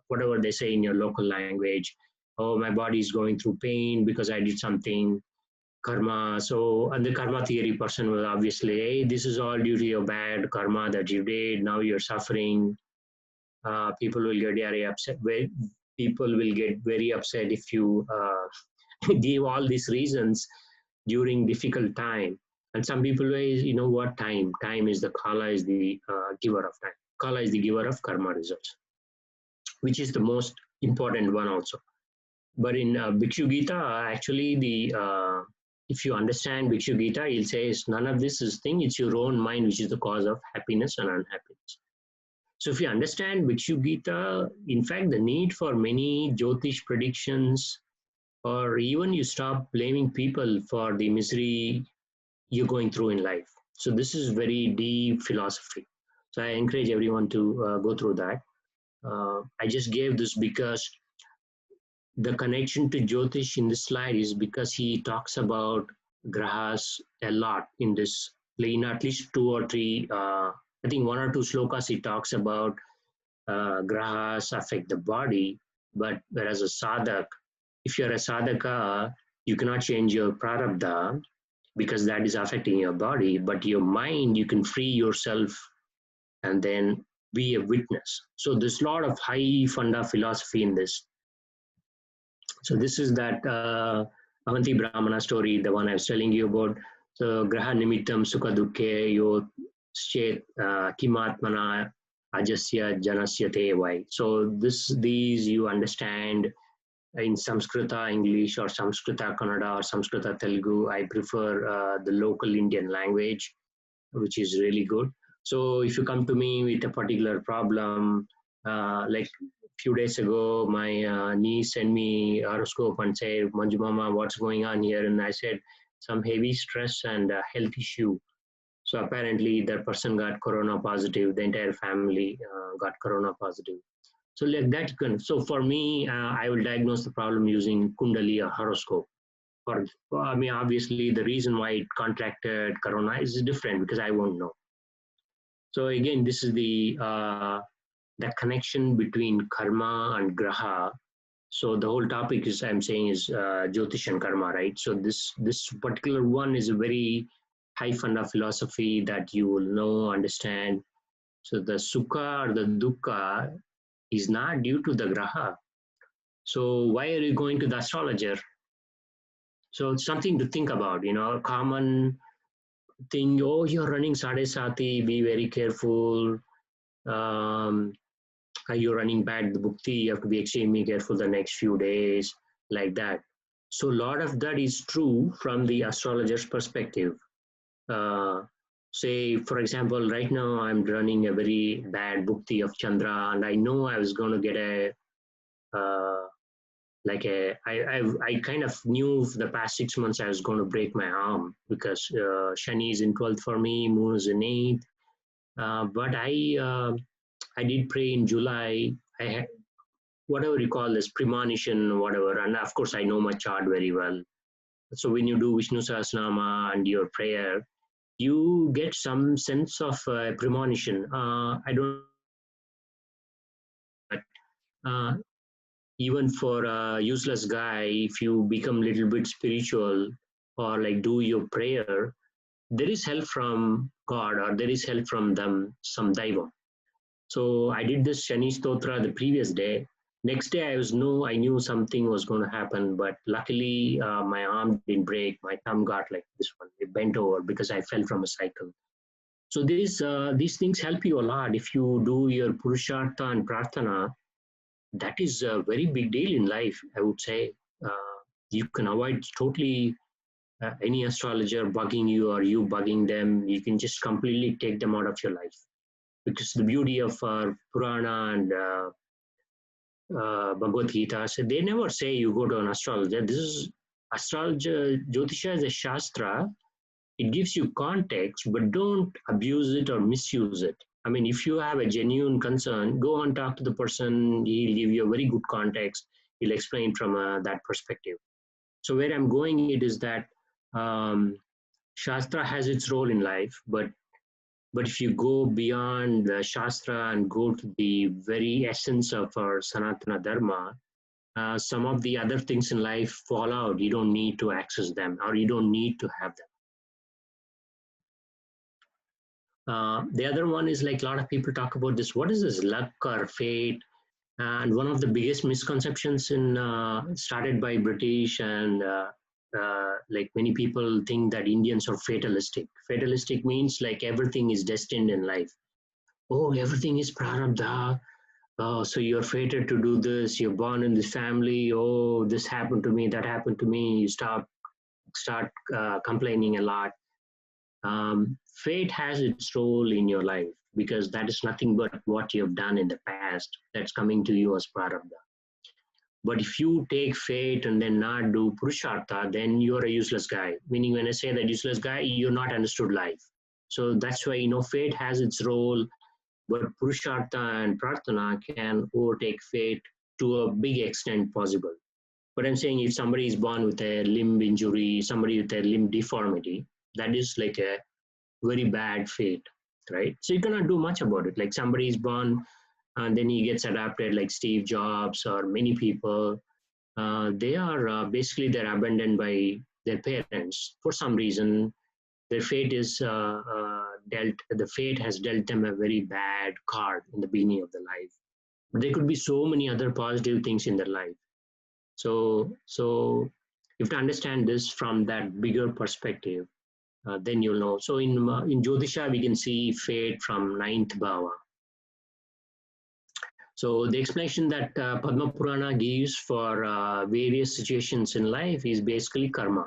whatever they say in your local language. Oh, my body is going through pain because I did something karma. So, and the karma theory person will obviously, hey, this is all due to your bad karma that you did. Now you're suffering. People will get very upset. People will get very upset if you give all these reasons during difficult time. And some people say, you know what, time is the kala is the giver of time. Kala is the giver of karma results, which is the most important one also. But in Bhikshu Gita, actually, if you understand Bhikshu Gita, he'll say none of this is thing. It's your own mind which is the cause of happiness and unhappiness. So if you understand Bhikshu Gita, in fact, the need for many Jyotish predictions, or even you stop blaming people for the misery you're going through in life. So this is very deep philosophy. So I encourage everyone to go through that. I just gave this because the connection to Jyotish in this slide is because he talks about grahas a lot in this, in at least two or three, I think one or two slokas he talks about grahas affect the body, but whereas a sadhak, if you're a sadhaka, you cannot change your prarabdha because that is affecting your body, but your mind, you can free yourself and then be a witness. So there's a lot of high funda philosophy in this. So this is that Avanti Brahmana story, the one I was telling you about. So Graha Nimittam Sukha Dukkhe Yo Chet Kimatmana Ajasya Janasya Te Vai. So these you understand in Samskrita English or Samskrita Kannada or Samskrita Telugu. I prefer the local Indian language, which is really good. So if you come to me with a particular problem, like few days ago, my niece sent me horoscope and said, Manju Mama, what's going on here? And I said, some heavy stress and health issue. So apparently that person got corona positive. The entire family got corona positive. So like that, so for me, I will diagnose the problem using Kundali or horoscope. I mean, obviously the reason why it contracted corona is different because I won't know. So again, this is the connection between karma and graha. So the whole topic is I'm saying is Jyotish and Karma, right? So this particular one is a very high funda philosophy that you will know, understand. So the sukha or the dukkha is not due to the graha. So why are you going to the astrologer? So it's something to think about, a common thing, oh, you're running Sade Sati, be very careful. Um, you're running back the Bhukti, you have to be extremely careful the next few days, like that. So a lot of that is true from the astrologer's perspective. Uh, say, for example, right now I'm running a very bad Bhukti of Chandra, and I know I was going to get uh, I kind of knew for the past 6 months I was going to break my arm because Shani is in 12th for me, Moon is in 8th. But I did pray in July. I had whatever you call this premonition, whatever, and of course I know my chart very well. So when you do Vishnu Sahasranama and your prayer, you get some sense of premonition. I don't. Uh, Even for a useless guy, if you become a little bit spiritual or like do your prayer, there is help from God or there is help from them, some daiva. So I did this Shani Stotra the previous day. Next day I knew something was going to happen, but luckily my arm didn't break. My thumb got like this one, it bent over because I fell from a cycle. So these things help you a lot if you do your Purushartha and Prarthana. That is a very big deal in life, I would say. You can avoid totally any astrologer bugging you or you bugging them. You can just completely take them out of your life. Because the beauty of Purana and Bhagavad Gita, so they never say you go to an astrologer. This is astrologer, Jyotisha is a Shastra. It gives you context, but don't abuse it or misuse it. I mean, if you have a genuine concern, go and talk to the person. He'll give you a very good context. He'll explain from that perspective. So where I'm going, it is that um, Shastra has its role in life, but if you go beyond the Shastra and go to the very essence of our Sanatana Dharma, some of the other things in life fall out. You don't need to access them or you don't need to have them. The other one is like a lot of people talk about this. What is this luck or fate? And one of the biggest misconceptions in started by British and like many people think that Indians are fatalistic. Fatalistic means like everything is destined in life. Oh, everything is prarabdha. Oh, so you're fated to do this. You're born in this family. Oh, this happened to me. That happened to me. You start complaining a lot. Fate has its role in your life because that is nothing but what you have done in the past that's coming to you as prarabdha. But if you take fate and then not do Purushartha, then you're a useless guy. Meaning, when I say that useless guy, you're not understood life. So that's why, fate has its role, but Purushartha and Prarthana can overtake fate to a big extent possible. But I'm saying if somebody is born with a limb injury, somebody with a limb deformity, that is like a very bad fate, right? So you cannot do much about it. Like somebody is born and then he gets adapted, like Steve Jobs or many people. They are basically they're abandoned by their parents for some reason. Their fate is dealt. The fate has dealt them a very bad card in the beginning of the life. But there could be so many other positive things in their life. So you have to understand this from that bigger perspective. Then you'll know. So in Jyotisha, we can see fate from ninth bhava. So the explanation that Padma Purana gives for various situations in life is basically karma.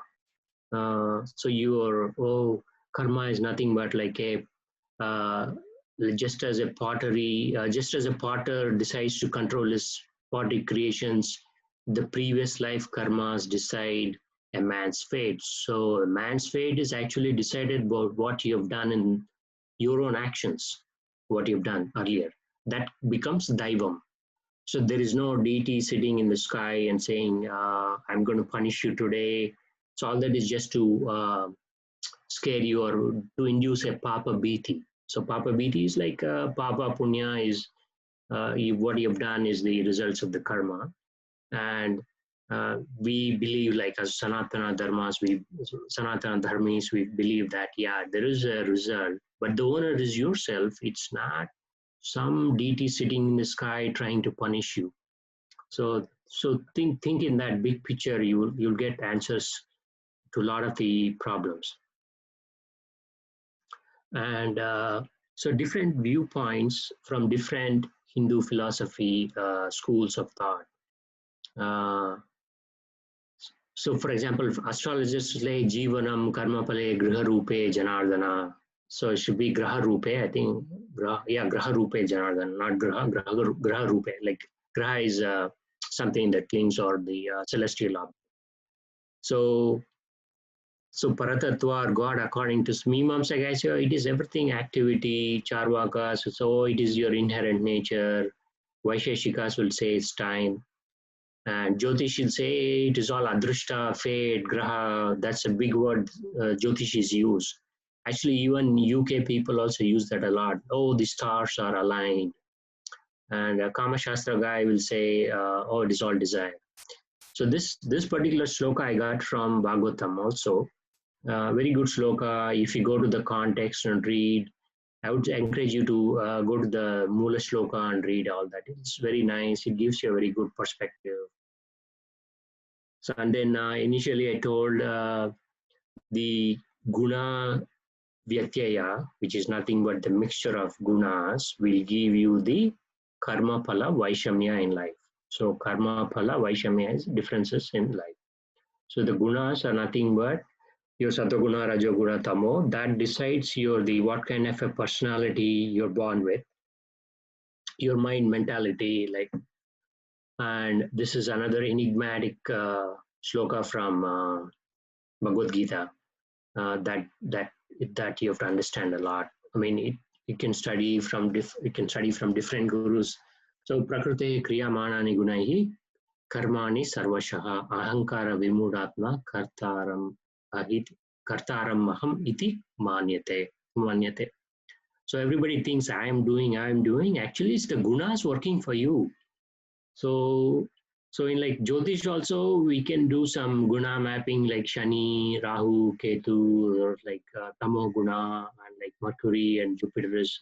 So karma is nothing but like a uh, just as a pottery, just as a potter decides to control his pottery creations, the previous life karmas decide a man's fate. So a man's fate is actually decided about what you have done in your own actions, what you've done earlier. That becomes daivam. So there is no deity sitting in the sky and saying, I'm going to punish you today. So all that is just to scare you or to induce a papa bhiti. So papa bhiti is like papa punya is what you have done is the results of the karma. And we believe like as Sanatana Dharmis, we believe that, yeah, there is a result, but the owner is yourself. It's not some deity sitting in the sky trying to punish you. So think in that big picture. You'll get answers to a lot of the problems. And so different viewpoints from different Hindu philosophy schools of thought. So for example, astrologists say Jivanam Karma Phala Griha Rupe Janardana. So it should be Graha Rupe, I think. Graha Rupe Janardana, not Graha Rupe. Like Graha is something that clings or the celestial object. So Paratattva or God, according to Mimamsa guys, it is everything activity, Charvakas, so it is your inherent nature. Vaisheshikas will say it's time. And Jyotish will say it is all Adrushta, fate, Graha. That's a big word Jyotishis use. Actually, even UK people also use that a lot. Oh, the stars are aligned. And a Karma Shastra guy will say, oh, it is all desire. So this particular sloka I got from Bhagavatam also. Very good sloka. If you go to the context and read, I would encourage you to go to the Mula sloka and read all that. It's very nice. It gives you a very good perspective. So, and then initially I told the guna vyatyaya, which is nothing but the mixture of gunas, will give you the karma phala vaishamya in life. So karma phala vaishamya is differences in life. So the gunas are nothing but your satoguna, rajoguna, tamo. That decides what kind of a personality you're born with, your mind mentality, like. And this is another enigmatic shloka from Bhagavad Gita that you have to understand a lot. I mean, you can study from different gurus. So prakrute kriyamanani gunaihi karmani sarvashaha ahankara vimudatma kartaram maham iti manyate. So everybody thinks I am doing. Actually, it's the gunas working for you. So in like Jyotish also, we can do some guna mapping like Shani, Rahu, Ketu, or like Tamo guna, and like Mercury and Jupiter is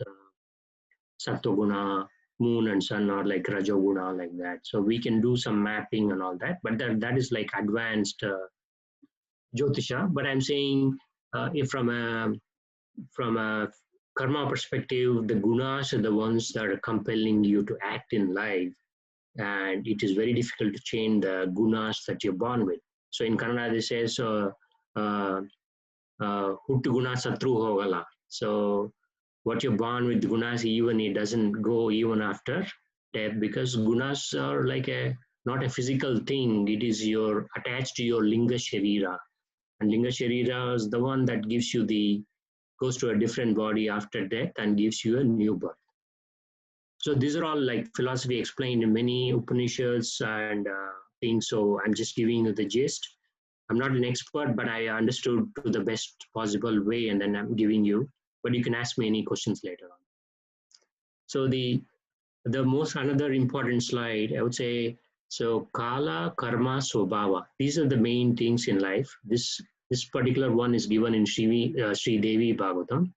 Sattva guna, Moon and Sun are like Rajo guna, like that. So we can do some mapping and all that, but that is like advanced Jyotisha. But I'm saying if from a karma perspective, the gunas are the ones that are compelling you to act in life. And it is very difficult to change the gunas that you're born with. So in Kannada, they say, Huttu guna satru hogala. So what you're born with gunas, even it doesn't go even after death, because gunas are like not a physical thing. It is attached to your linga sharira. And linga sharira is the one that goes to a different body after death and gives you a new birth. So these are all like philosophy explained in many Upanishads and things. So I'm just giving you the gist. I'm not an expert, but I understood to the best possible way, and then I'm giving you. But you can ask me any questions later on. So the another important slide, I would say. So Kala, Karma, Swabhava. These are the main things in life. This particular one is given in Sri Devi Bhagavatam.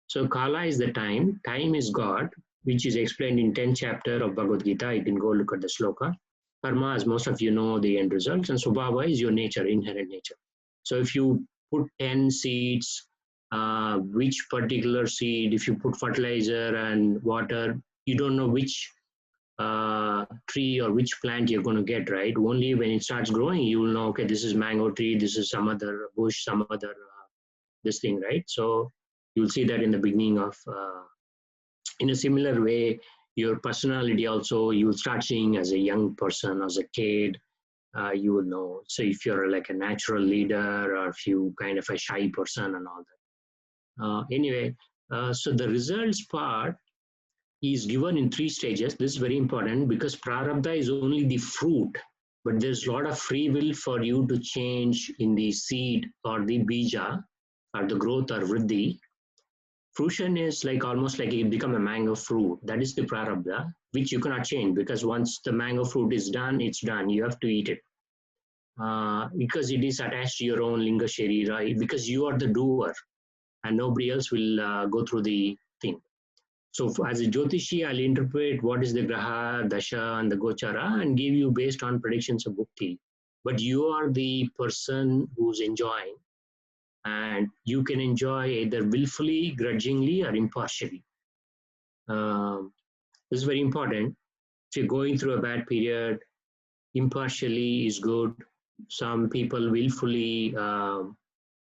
So Kala is the time. Time is God, which is explained in 10th chapter of Bhagavad Gita. You can go look at the sloka. Karma, as most of you know, the end results, and Swabhava is your nature, inherent nature. So if you put 10 seeds, which particular seed, if you put fertilizer and water, you don't know which tree or which plant you're going to get, right? Only when it starts growing, you will know, okay, this is mango tree, this is some other bush, some other this thing, right? So you'll see that in the beginning of in a similar way, your personality also, you will start seeing as a young person, as a kid, you will know. So if you're like a natural leader, or if you kind of a shy person and all that. Anyway, so the results part is given in 3 stages. This is very important because prarabdha is only the fruit, but there's a lot of free will for you to change in the seed or the bija, or the growth or vriddhi. Fruition is like almost like it become a mango fruit. That is the prarabdha, which you cannot change, because once the mango fruit is done, it's done. You have to eat it. Because it is attached to your own linga sharira, because you are the doer and nobody else will go through the thing. So as a Jyotishi, I'll interpret what is the Graha, Dasha and the Gochara and give you based on predictions of Bhukti. but you are the person who's enjoying, and you can enjoy either willfully, grudgingly, or impartially. This is very important. If you're going through a bad period, impartially is good. Some people willfully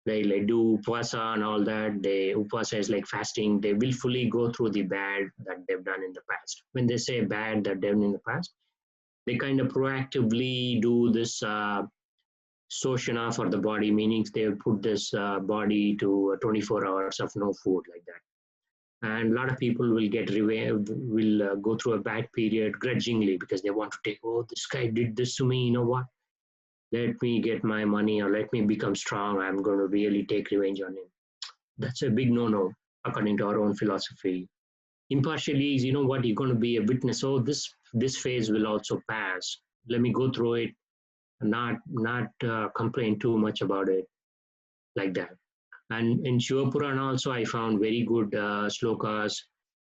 they do upvasa and all that. They upvasa is like fasting. They willfully go through the bad that they've done in the past. When they say bad that they've done in the past, they kind of proactively do this soshana for the body, meaning they put this body to 24 hours of no food like that. And a lot of people will get will go through a bad period grudgingly because they want to take, oh, this guy did this to me, you know what? Let me get my money or let me become strong. I'm going to really take revenge on him. That's a big no-no according to our own philosophy. Impartially is, you know what, you're going to be a witness. Oh, this phase will also pass. Let me go through it, not complain too much about it, like that. And in Shiva Purana also, I found very good slokas.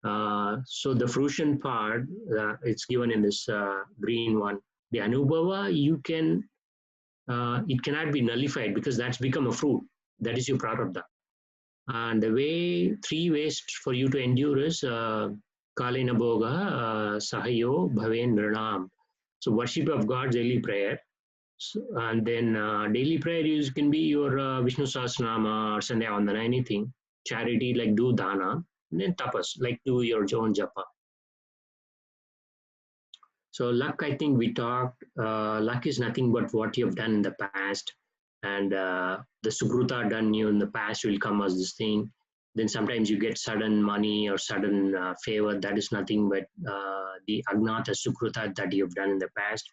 So the fruition part, it's given in this green one. The Anubhava, you can, it cannot be nullified because that's become a fruit. That is your prarabdha. And the way, 3 ways for you to endure is Kalena Bhoga, Sahayo, Bhaven, Nranam. So worship of God, daily prayer. So, and then daily prayer use can be your Vishnu Sahasranama or Sandhya Vandana, anything. Charity, like do dana. And then tapas, like do your own japa. So luck, I think we talked, luck is nothing but what you have done in the past. And the sukruta done you in the past will come as this thing. Then sometimes you get sudden money or sudden favor. That is nothing but the agnata sukruta that you have done in the past.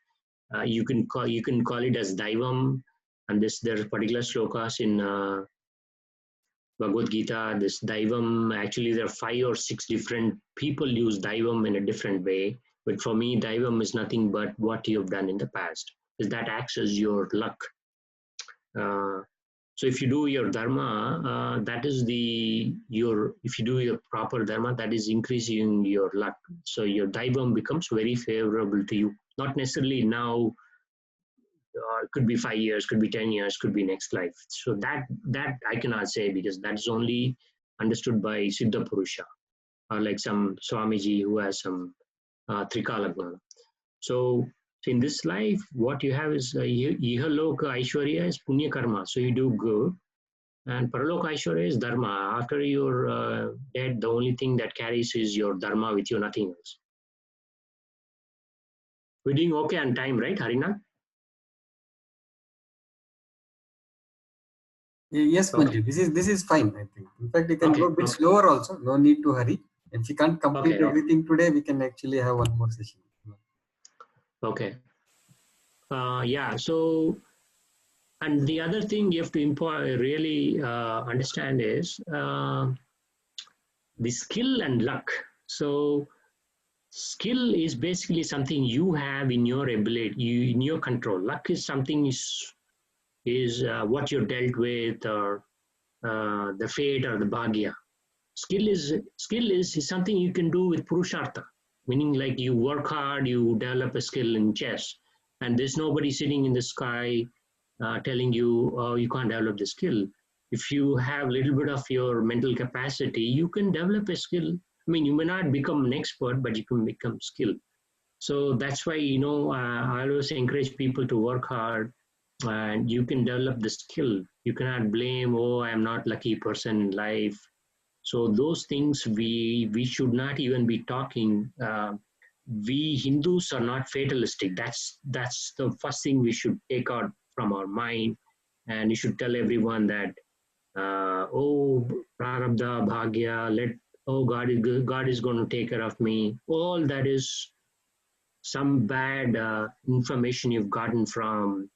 You can call it as daivam, and there are particular slokas in Bhagavad Gita. This daivam, actually there are 5 or 6 different people use daivam in a different way, but for me daivam is nothing but what you have done in the past, because that acts as your luck. So if you do your dharma, that is if you do your proper dharma, that is increasing your luck. So your daivam becomes very favorable to you. Not necessarily now, it could be 5 years, could be 10 years, could be next life. So that I cannot say, because that is only understood by Siddha Purusha, or like some Swamiji who has some Trikalagna. So in this life, what you have is Ihaloka Aishwarya is Punya Karma. So you do good. And Paraloka Aishwarya is Dharma. After you're dead, the only thing that carries is your Dharma with you, nothing else. We're doing okay on time, right, Harina? Yes, Okay. Manju. This is fine, I think. In fact, you can go a bit Okay. slower also. No need to hurry. If you can't complete Okay. everything today, we can actually have one more session. Okay. Yeah. So, and the other thing you have to really understand is the skill and luck. So, skill is basically something you have in your ability, in your control. Luck is something is what you're dealt with, or the fate or the bhagya. Skill is something you can do with Purushartha, meaning like you work hard, you develop a skill in chess, and there's nobody sitting in the sky telling you, oh, you can't develop the skill. If you have a little bit of your mental capacity, you can develop a skill. I mean, you may not become an expert, but you can become skilled. So that's why, I always encourage people to work hard, and you can develop the skill. You cannot blame, oh, I'm not lucky person in life. So those things we should not even be talking. We Hindus are not fatalistic. That's the first thing we should take out from our mind, and you should tell everyone that oh, prarabdha bhagya, God is going to take care of me. All that is some bad information you've gotten from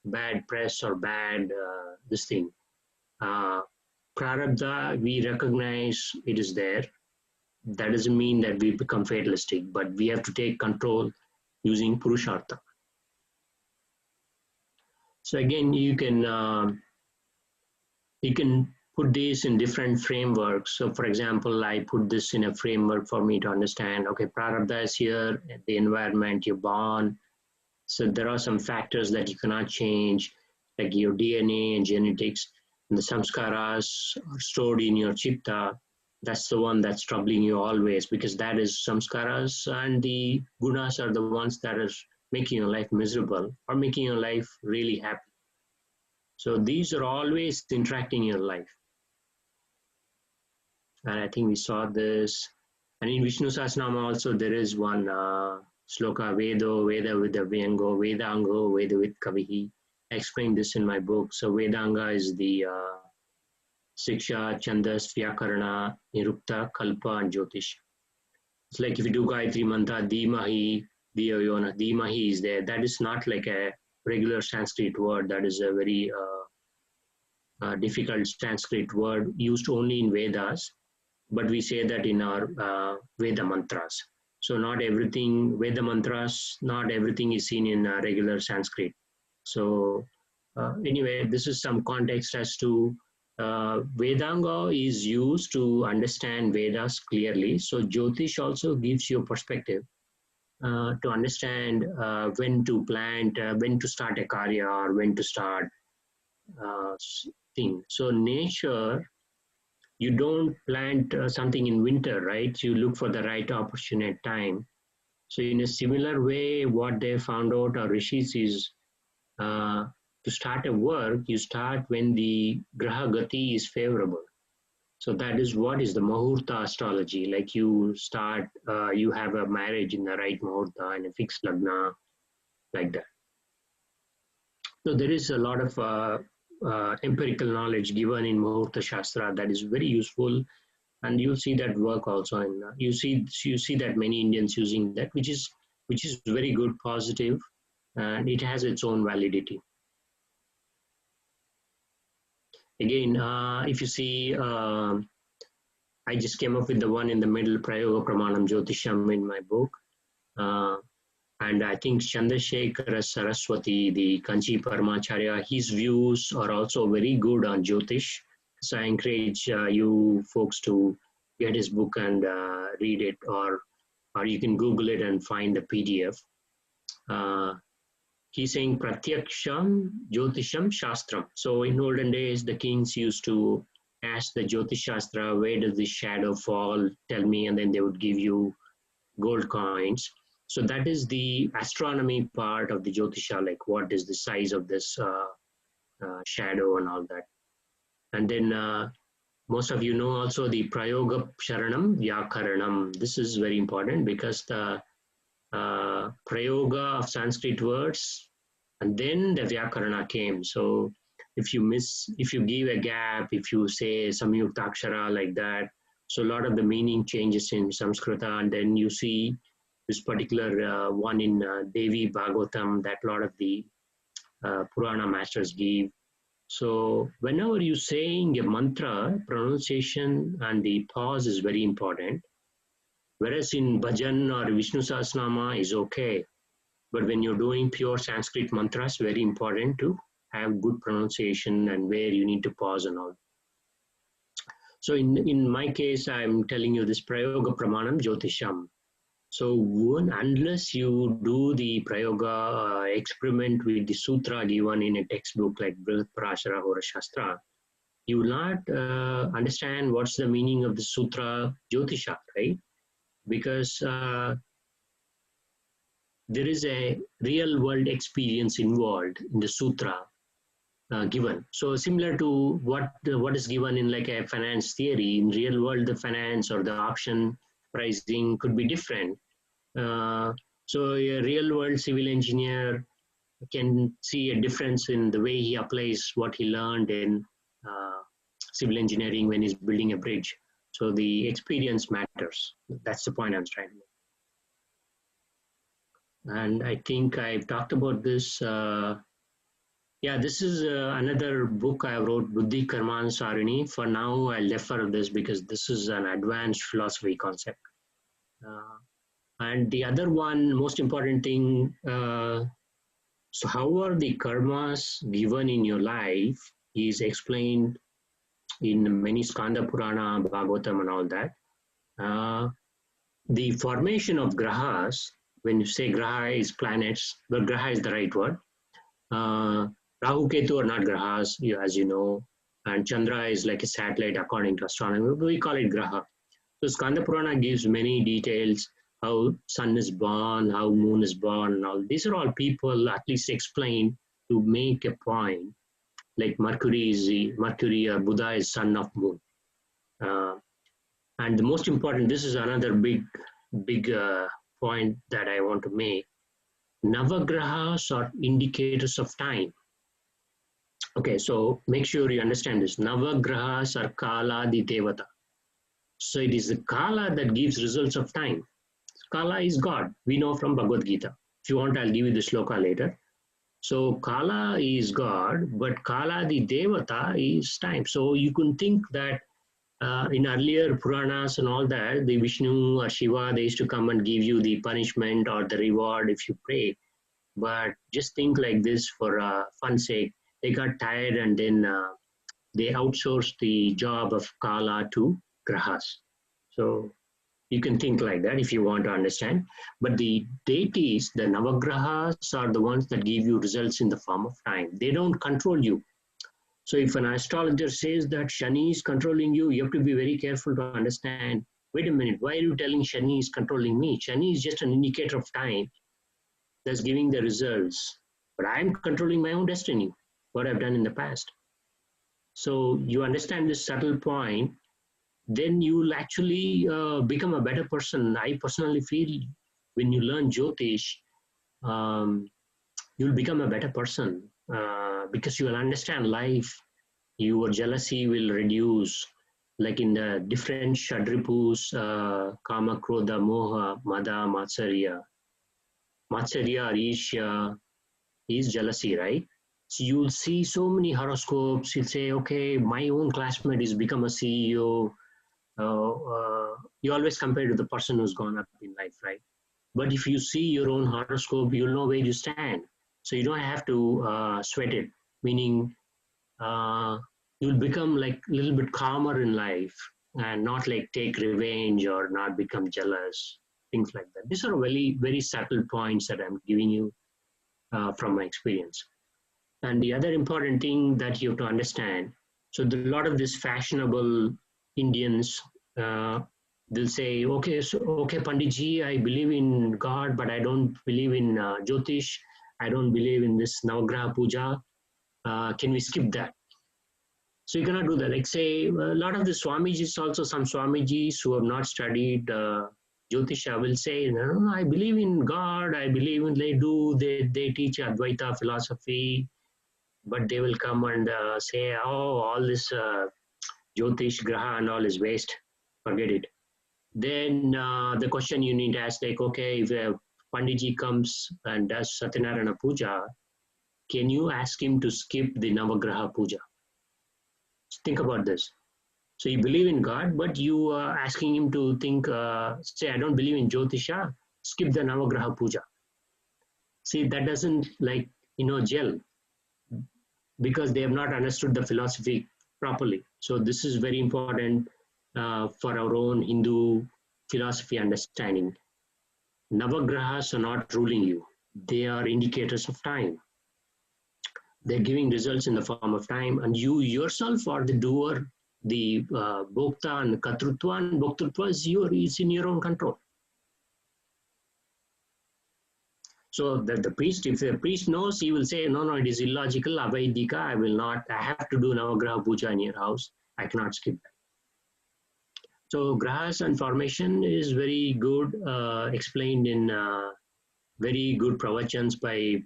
bad press or bad this thing. Uh, Prarabdha, we recognize it is there. That doesn't mean that we become fatalistic, but we have to take control using Purushartha. So again, you can put this in different frameworks. So for example, I put this in a framework for me to understand, okay, Prarabdha is here, the environment, you're born, So there are some factors that you cannot change, like your DNA and genetics, and the samskaras are stored in your chitta. That's the one that's troubling you always, because that is samskaras, and the gunas are the ones that are making your life miserable or making your life really happy. So these are always interacting in your life. And I think we saw this. And in Vishnu Sahasranama also there is one sloka, Vedo, Veda with the Vyango, Vedango, Veda with Kavihi. I explained this in my book. So Vedanga is the Siksha, Chandas, Vyakarana, Nirukta, Kalpa, and Jyotish. It's like if you do Gayatri Mantra, Dhimahi, Dhiyayona, Dhimahi is there. That is not like a regular Sanskrit word. That is a very difficult Sanskrit word used only in Vedas. But we say that in our Veda mantras. So not everything, Veda mantras, not everything is seen in regular Sanskrit. So anyway, this is some context as to Vedanga is used to understand Vedas clearly. So Jyotish also gives you a perspective to understand when to plant, when to start a karya, or when to start thing. So nature, you don't plant something in winter, right? You look for the right opportune time. So in a similar way, what they found out, our rishis, is to start a work, you start when the graha gati is favorable. So that is what is the muhurta astrology. Like you start, you have a marriage in the right muhurta and a fixed lagna, like that. So there is a lot of empirical knowledge given in Muhurta Shastra that is very useful, and you'll see that work also. And you see that many Indians using that, which is very good, positive, and it has its own validity. Again, if you see, I just came up with the one in the middle, Prayoga Pramanam Jyotisham, in my book. And I think Chandrasekhara Saraswati, the Kanchi Paramacharya, his views are also very good on Jyotish. So I encourage you folks to get his book and read it, or you can Google it and find the PDF. He's saying Pratyaksham Jyotisham Shastram. So in olden days, the kings used to ask the Jyotish Shastra, where does the shadow fall? Tell me, and then they would give you gold coins. So that is the astronomy part of the Jyotisha, like what is the size of this shadow and all that. And then most of you know also the Prayoga Sharanam Vyakaranam. This is very important because the Prayoga of Sanskrit words, and then the Vyakarana came. So if you give a gap, if you say Samyuktakshara like that, so a lot of the meaning changes in Samskrita, and then you see this particular one in Devi Bhagavatam that a lot of the Purana masters give. So whenever you're saying a mantra, pronunciation and the pause is very important. Whereas in bhajan or Vishnu Sahasranama is okay. But when you're doing pure Sanskrit mantras, very important to have good pronunciation and where you need to pause and all. So in my case, I'm telling you this Prayoga Pramanam Jyotisham. So unless you do the Prayoga experiment with the sutra given in a textbook like Brihat Parashara Hora Shastra, you will not understand what's the meaning of the sutra Jyotisha, right? Because there is a real world experience involved in the sutra given. So similar to what is given in like a finance theory, in real world the finance or the option pricing could be different. So a real world civil engineer can see a difference in the way he applies what he learned in civil engineering when he's building a bridge. So the experience matters. That's the point I'm trying to make. And I think I've talked about this. This is another book I wrote, Buddhi Karma and Sarini. For now, I'll defer this because this is an advanced philosophy concept. And the other one, most important thing, so how are the karmas given in your life is explained in many Skanda Purana, Bhagavatam and all that. The formation of grahas, when you say graha is planets, but graha is the right word. Rahu Ketu are not grahas, as you know, and Chandra is like a satellite according to astronomy. We call it graha. So Skanda Purana gives many details, how sun is born, how moon is born, and all. These are all people at least explain to make a point. Like Mercury or Buddha is son of moon. And the most important, this is another big point that I want to make. Navagrahas are indicators of time. Okay, so make sure you understand this. Navagrahas are Kala di Devata. So it is the Kala that gives results of time. Kala is God. We know from Bhagavad Gita. If you want, I'll give you the shloka later. So Kala is God, but Kala di Devata is time. So you can think that in earlier Puranas and all that, the Vishnu or Shiva, they used to come and give you the punishment or the reward if you pray. But just think like this for fun's sake. They got tired and then they outsourced the job of Kala to Grahas. So you can think like that if you want to understand. But the deities, the Navagrahas, are the ones that give you results in the form of time. They don't control you. So if an astrologer says that Shani is controlling you, you have to be very careful to understand, wait a minute, why are you telling Shani is controlling me? Shani is just an indicator of time that's giving the results. But I'm controlling my own destiny, what I've done in the past. So you understand this subtle point, then you'll actually become a better person. I personally feel when you learn Jyotish, you'll become a better person because you will understand life. Your jealousy will reduce, like in the different Shadripus, Kama, Krodha, Moha, Mada, Matsarya. Matsarya or Isha is jealousy, right? So you'll see so many horoscopes. You'll say, okay, my own classmate is become a CEO. You always compare to the person who's gone up in life, right? But if you see your own horoscope, you'll know where you stand. So you don't have to sweat it, meaning you'll become like a little bit calmer in life and not like take revenge or not become jealous, things like that. These are very, very subtle points that I'm giving you from my experience. And the other important thing that you have to understand, so a lot of these fashionable Indians, they'll say, okay, Panditji, I believe in God, but I don't believe in Jyotish. I don't believe in this Navagraha Puja. Can we skip that? So you cannot do that. Like say, a lot of the Swamijis, also some Swamijis who have not studied Jyotisha will say, no, I believe in God, I believe in, they teach Advaita philosophy, but they will come and say, oh, all this Jyotish, Graha and all is waste, forget it. Then the question you need to ask, like, okay, if Panditji comes and does Satyanarayana Puja, can you ask him to skip the Navagraha Puja? Think about this. So you believe in God, but you are asking him to think, say, I don't believe in Jyotisha, skip the Navagraha Puja. See, that doesn't gel because they have not understood the philosophy properly. So this is very important for our own Hindu philosophy understanding. Navagrahas are not ruling you. They are indicators of time. They're giving results in the form of time, and you yourself are the doer, the bhokta and katrutva and bhoktrutva is in your own control. So that the priest, if the priest knows, he will say, no, it is illogical, avaidika, I have to do Navagraha Puja in your house. I cannot skip that. So grahas and formation is very good, explained in very good pravachans by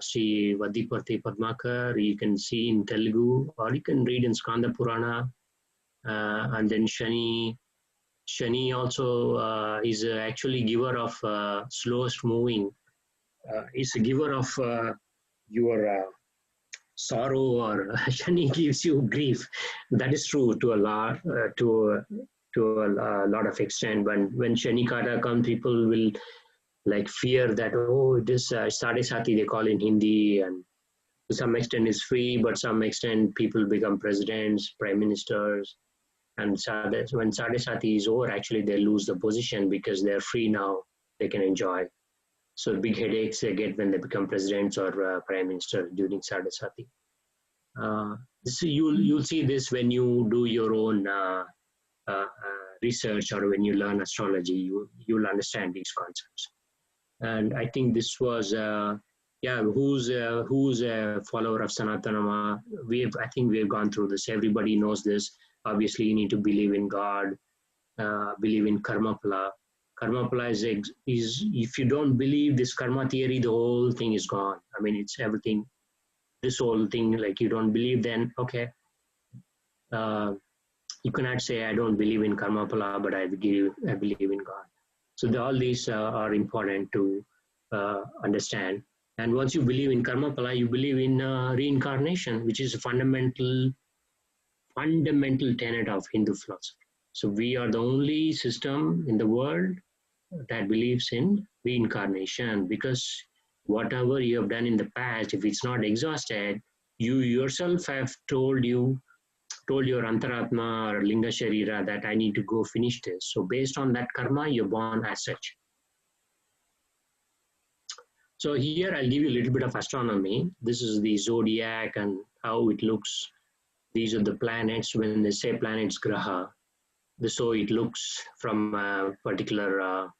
Sri Vadiparthi Padmakar. You can see in Telugu, or you can read in Skanda Purana. And then Shani also is actually giver of slowest moving. Is a giver of your sorrow, or Shani gives you grief. That is true to a lot, to a lot of extent. When Shani Kata comes, people will like fear that, oh, it is Sade Sati, they call in Hindi, and to some extent is free, but some extent people become presidents, prime ministers, and when Sade Sati is over, actually they lose the position because they're free now, they can enjoy. So big headaches they get when they become presidents or prime minister during Sadasati. This you'll see this when you do your own research or when you learn astrology. You'll understand these concepts. And I think this was who's a follower of Sanatanama. I think we've gone through this. Everybody knows this. Obviously, you need to believe in God, believe in Karma Phala. Karma Phala is if you don't believe this karma theory, the whole thing is gone. I mean, it's everything. This whole thing, like you don't believe, then okay. You cannot say I don't believe in Karma Phala, but I believe in God. So all these are important to understand. And once you believe in Karma Phala, you believe in reincarnation, which is a fundamental tenet of Hindu philosophy. So we are the only system in the world that believes in reincarnation, because whatever you have done in the past, if it's not exhausted, you yourself have told your Antaratma or Linga Sharira that I need to go finish this. So based on that karma, you're born as such. So here I'll give you a little bit of astronomy. This is the zodiac and how it looks. These are the planets. When they say planets, graha, so it looks from a particular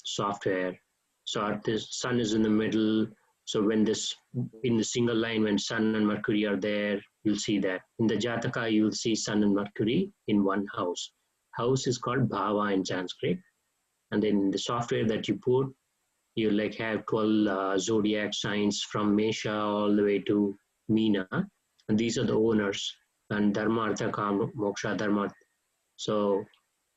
software. So the sun is in the middle. So when this in the single line, when sun and Mercury are there, you'll see that. In the Jataka, you'll see sun and Mercury in one house. House is called Bhava in Sanskrit. And then in the software that you put, you like have 12 zodiac signs from Mesha all the way to Meena. And these are the owners. And Dharma, Artha, Kama, Moksha, Dharma. So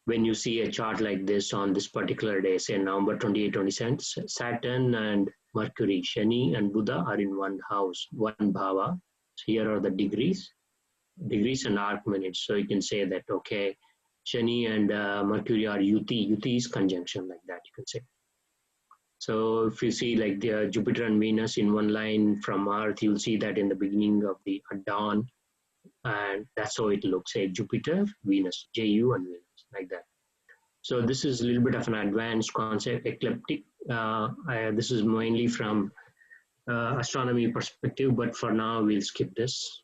when you see a chart like this on this particular day, say November 28, 27, Saturn and Mercury, Shani and Buddha are in one house, one bhava. So here are the degrees and arc minutes. So you can say that, okay, Shani and Mercury are Yuti. Yuti is conjunction, like that, you can say. So if you see like the Jupiter and Venus in one line from Earth, you'll see that in the beginning of the dawn. And that's how it looks, say Jupiter, Venus, Ju and Venus, like that. So this is a little bit of an advanced concept, ecliptic. This is mainly from astronomy perspective, but for now we'll skip this.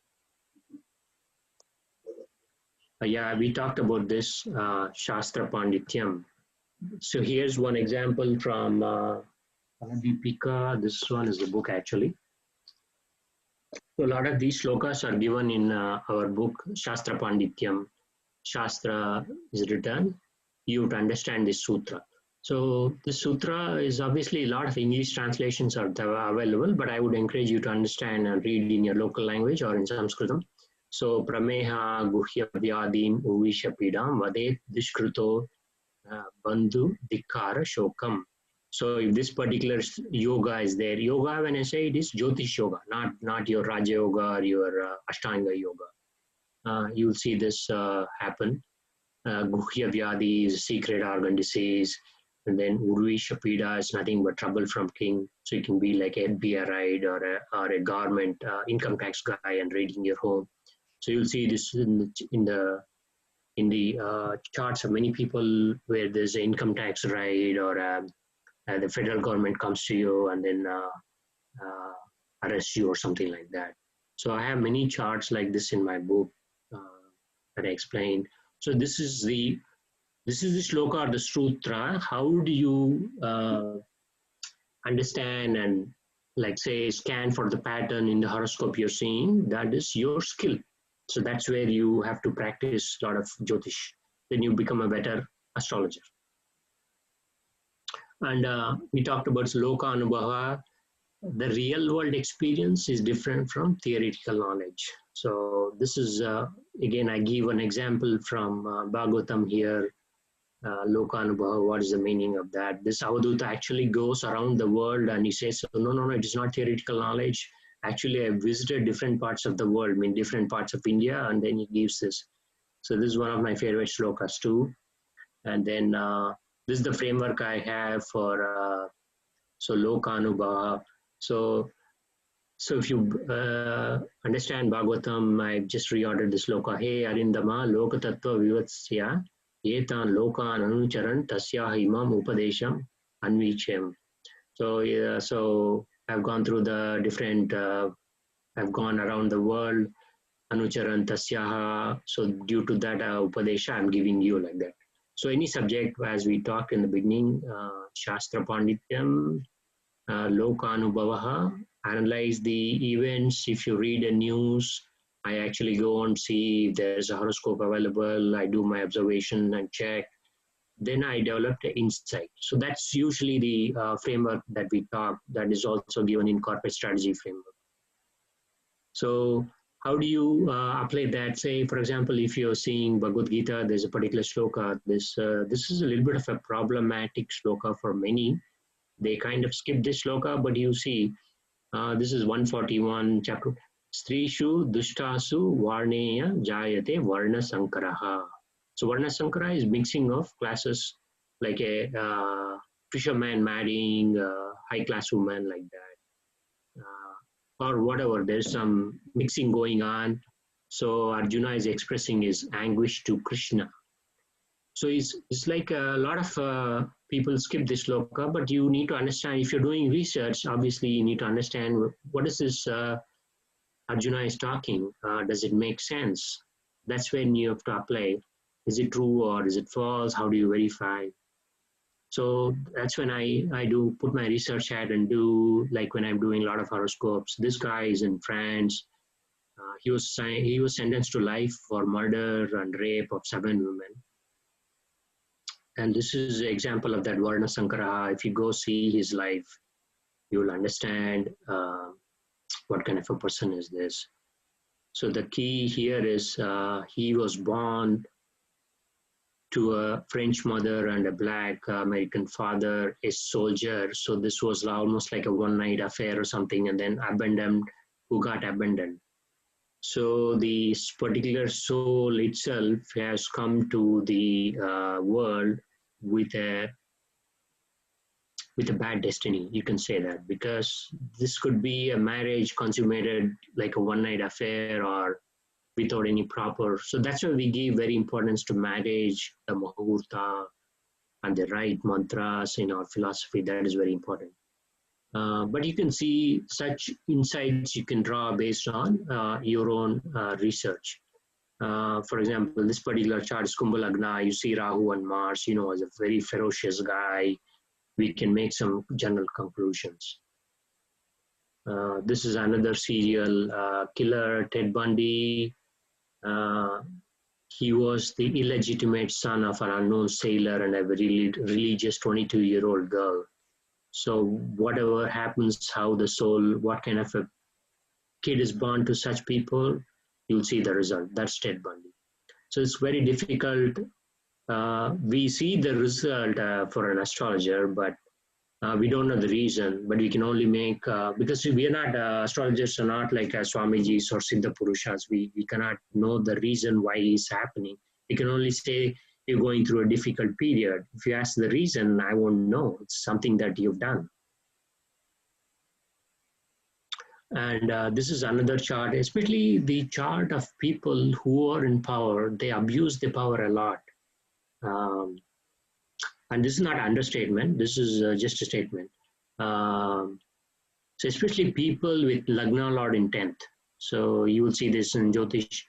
We talked about this Shastra Pandityam. So here's one example from Deepika. This one is the book actually. So a lot of these shlokas are given in our book Shastra Pandityam. Shastra is written. You have to understand this sutra. So this sutra is obviously a lot of English translations are available, but I would encourage you to understand and read in your local language or in Sanskritam. So Prameha Guhya Vyadim Uvishapidam Vadet Dishkruto Bandhu Dikara Shokam. So if this particular yoga is there, yoga, when I say it is Jyotish yoga, not your Raja yoga or your Ashtanga yoga. You'll see this happen. Guhya Vyadi is secret organ disease. And then Urvi Shapida is nothing but trouble from king. So it can be like a FBI raid or a government income tax guy and raiding your home. So you'll see this in the charts of many people where there's an income tax raid or the federal government comes to you and then arrests you or something like that. So I have many charts like this in my book that I explain. So this is the shloka or the sutra. How do you understand and like say scan for the pattern in the horoscope you're seeing? That is your skill. So that's where you have to practice a lot of Jyotish. Then you become a better astrologer. And we talked about Loka Anubhava. The real world experience is different from theoretical knowledge. So this is, again, I give an example from Bhagavatam here. Loka Anubhava, what is the meaning of that? This Avaduta actually goes around the world and he says, no, it is not theoretical knowledge. Actually, I visited different parts of the world, different parts of India, and then he gives this. So this is one of my favorite shlokas too. And then this is the framework I have for Loka Anubhava. So if you understand Bhagavatam, I've just reordered this loka. Hey Arindama Loka Tattva Vivatsya Etan Lokan Anucharan Tasya Imam Upadesham Anvichem. So yeah, so I've gone through the different. I've gone around the world. Anucharan tasyaha. So due to that upadesha, I'm giving you like that. So any subject, as we talked in the beginning, Shastra Pandityam, Lokanubhavaha, analyze the events. If you read the news, I actually go and see if there's a horoscope available. I do my observation and check. Then I developed an insight. So that's usually the framework that we talk. That is also given in corporate strategy framework. So how do you apply that? Say, for example, if you're seeing Bhagavad Gita, there's a particular shloka. This is a little bit of a problematic shloka for many. They kind of skip this shloka, but you see, this is 141 chapter. Strishu dushtasu varneya jayate varna sankaraha. So varna sankara is mixing of classes, like a fisherman marrying a high class woman, like that. Or whatever, there's some mixing going on. So Arjuna is expressing his anguish to Krishna. So it's like a lot of people skip this shloka, but you need to understand, if you're doing research, obviously you need to understand what is this Arjuna is talking. Does it make sense? That's when you have to apply. Is it true or is it false? How do you verify? So that's when I do put my research hat and do, like when I'm doing a lot of horoscopes. This guy is in France. He was sentenced to life for murder and rape of 7 women. And this is an example of that Varna Sankara. If you go see his life, you will understand what kind of a person is this. So the key here is he was born to a French mother and a black American father, a soldier. So this was almost like a one-night affair or something, and then abandoned, who got abandoned. So this particular soul itself has come to the world with a bad destiny. You can say that, because this could be a marriage consummated like a one-night affair or without any proper. So that's why we give very importance to marriage, the muhurta, and the right mantras in our philosophy. That is very important. But you can see such insights you can draw based on your own research. For example, this particular chart is Kumbha Lagna. You see Rahu and Mars, as a very ferocious guy. We can make some general conclusions. This is another serial killer, Ted Bundy. He was the illegitimate son of an unknown sailor and a very religious 22-year-old girl. So whatever happens, how the soul, what kind of a kid is born to such people, you'll see the result. That's Ted Bundy. So it's very difficult. We see the result for an astrologer, but we don't know the reason. But we can only make, because we are not, astrologers are not like Swamijis or Siddha Purushas. We cannot know the reason why it's happening. We can only say you're going through a difficult period. If you ask the reason, I won't know. It's something that you've done. And this is another chart, especially the chart of people who are in power. They abuse the power a lot. And this is not an understatement. This is just a statement. So especially people with Lagna Lord in 10th. So you will see this in Jyotish.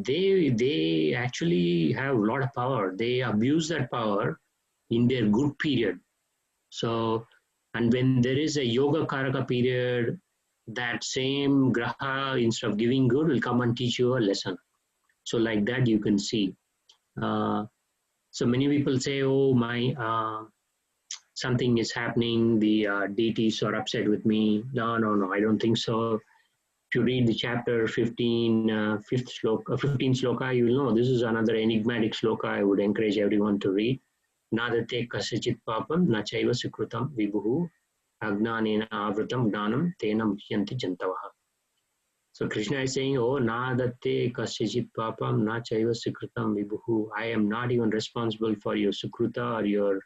They actually have a lot of power. They abuse that power in their good period. So, and when there is a Yoga Karaka period, that same Graha, instead of giving good, will come and teach you a lesson. So like that you can see. So many people say, oh, something is happening, the deities are upset with me. No, I don't think so. If you read the chapter 15, 15 shloka, you will know this is another enigmatic shloka I would encourage everyone to read. Nadate kasachit papam nachaiva sukrutam vibhuhu agnanena avrutam gnanam tenam hyanti jantavaha. So Krishna is saying, oh, nadate kasachit papam nachaiva sukrutam vibhuhu. I am not even responsible for your sukruta or your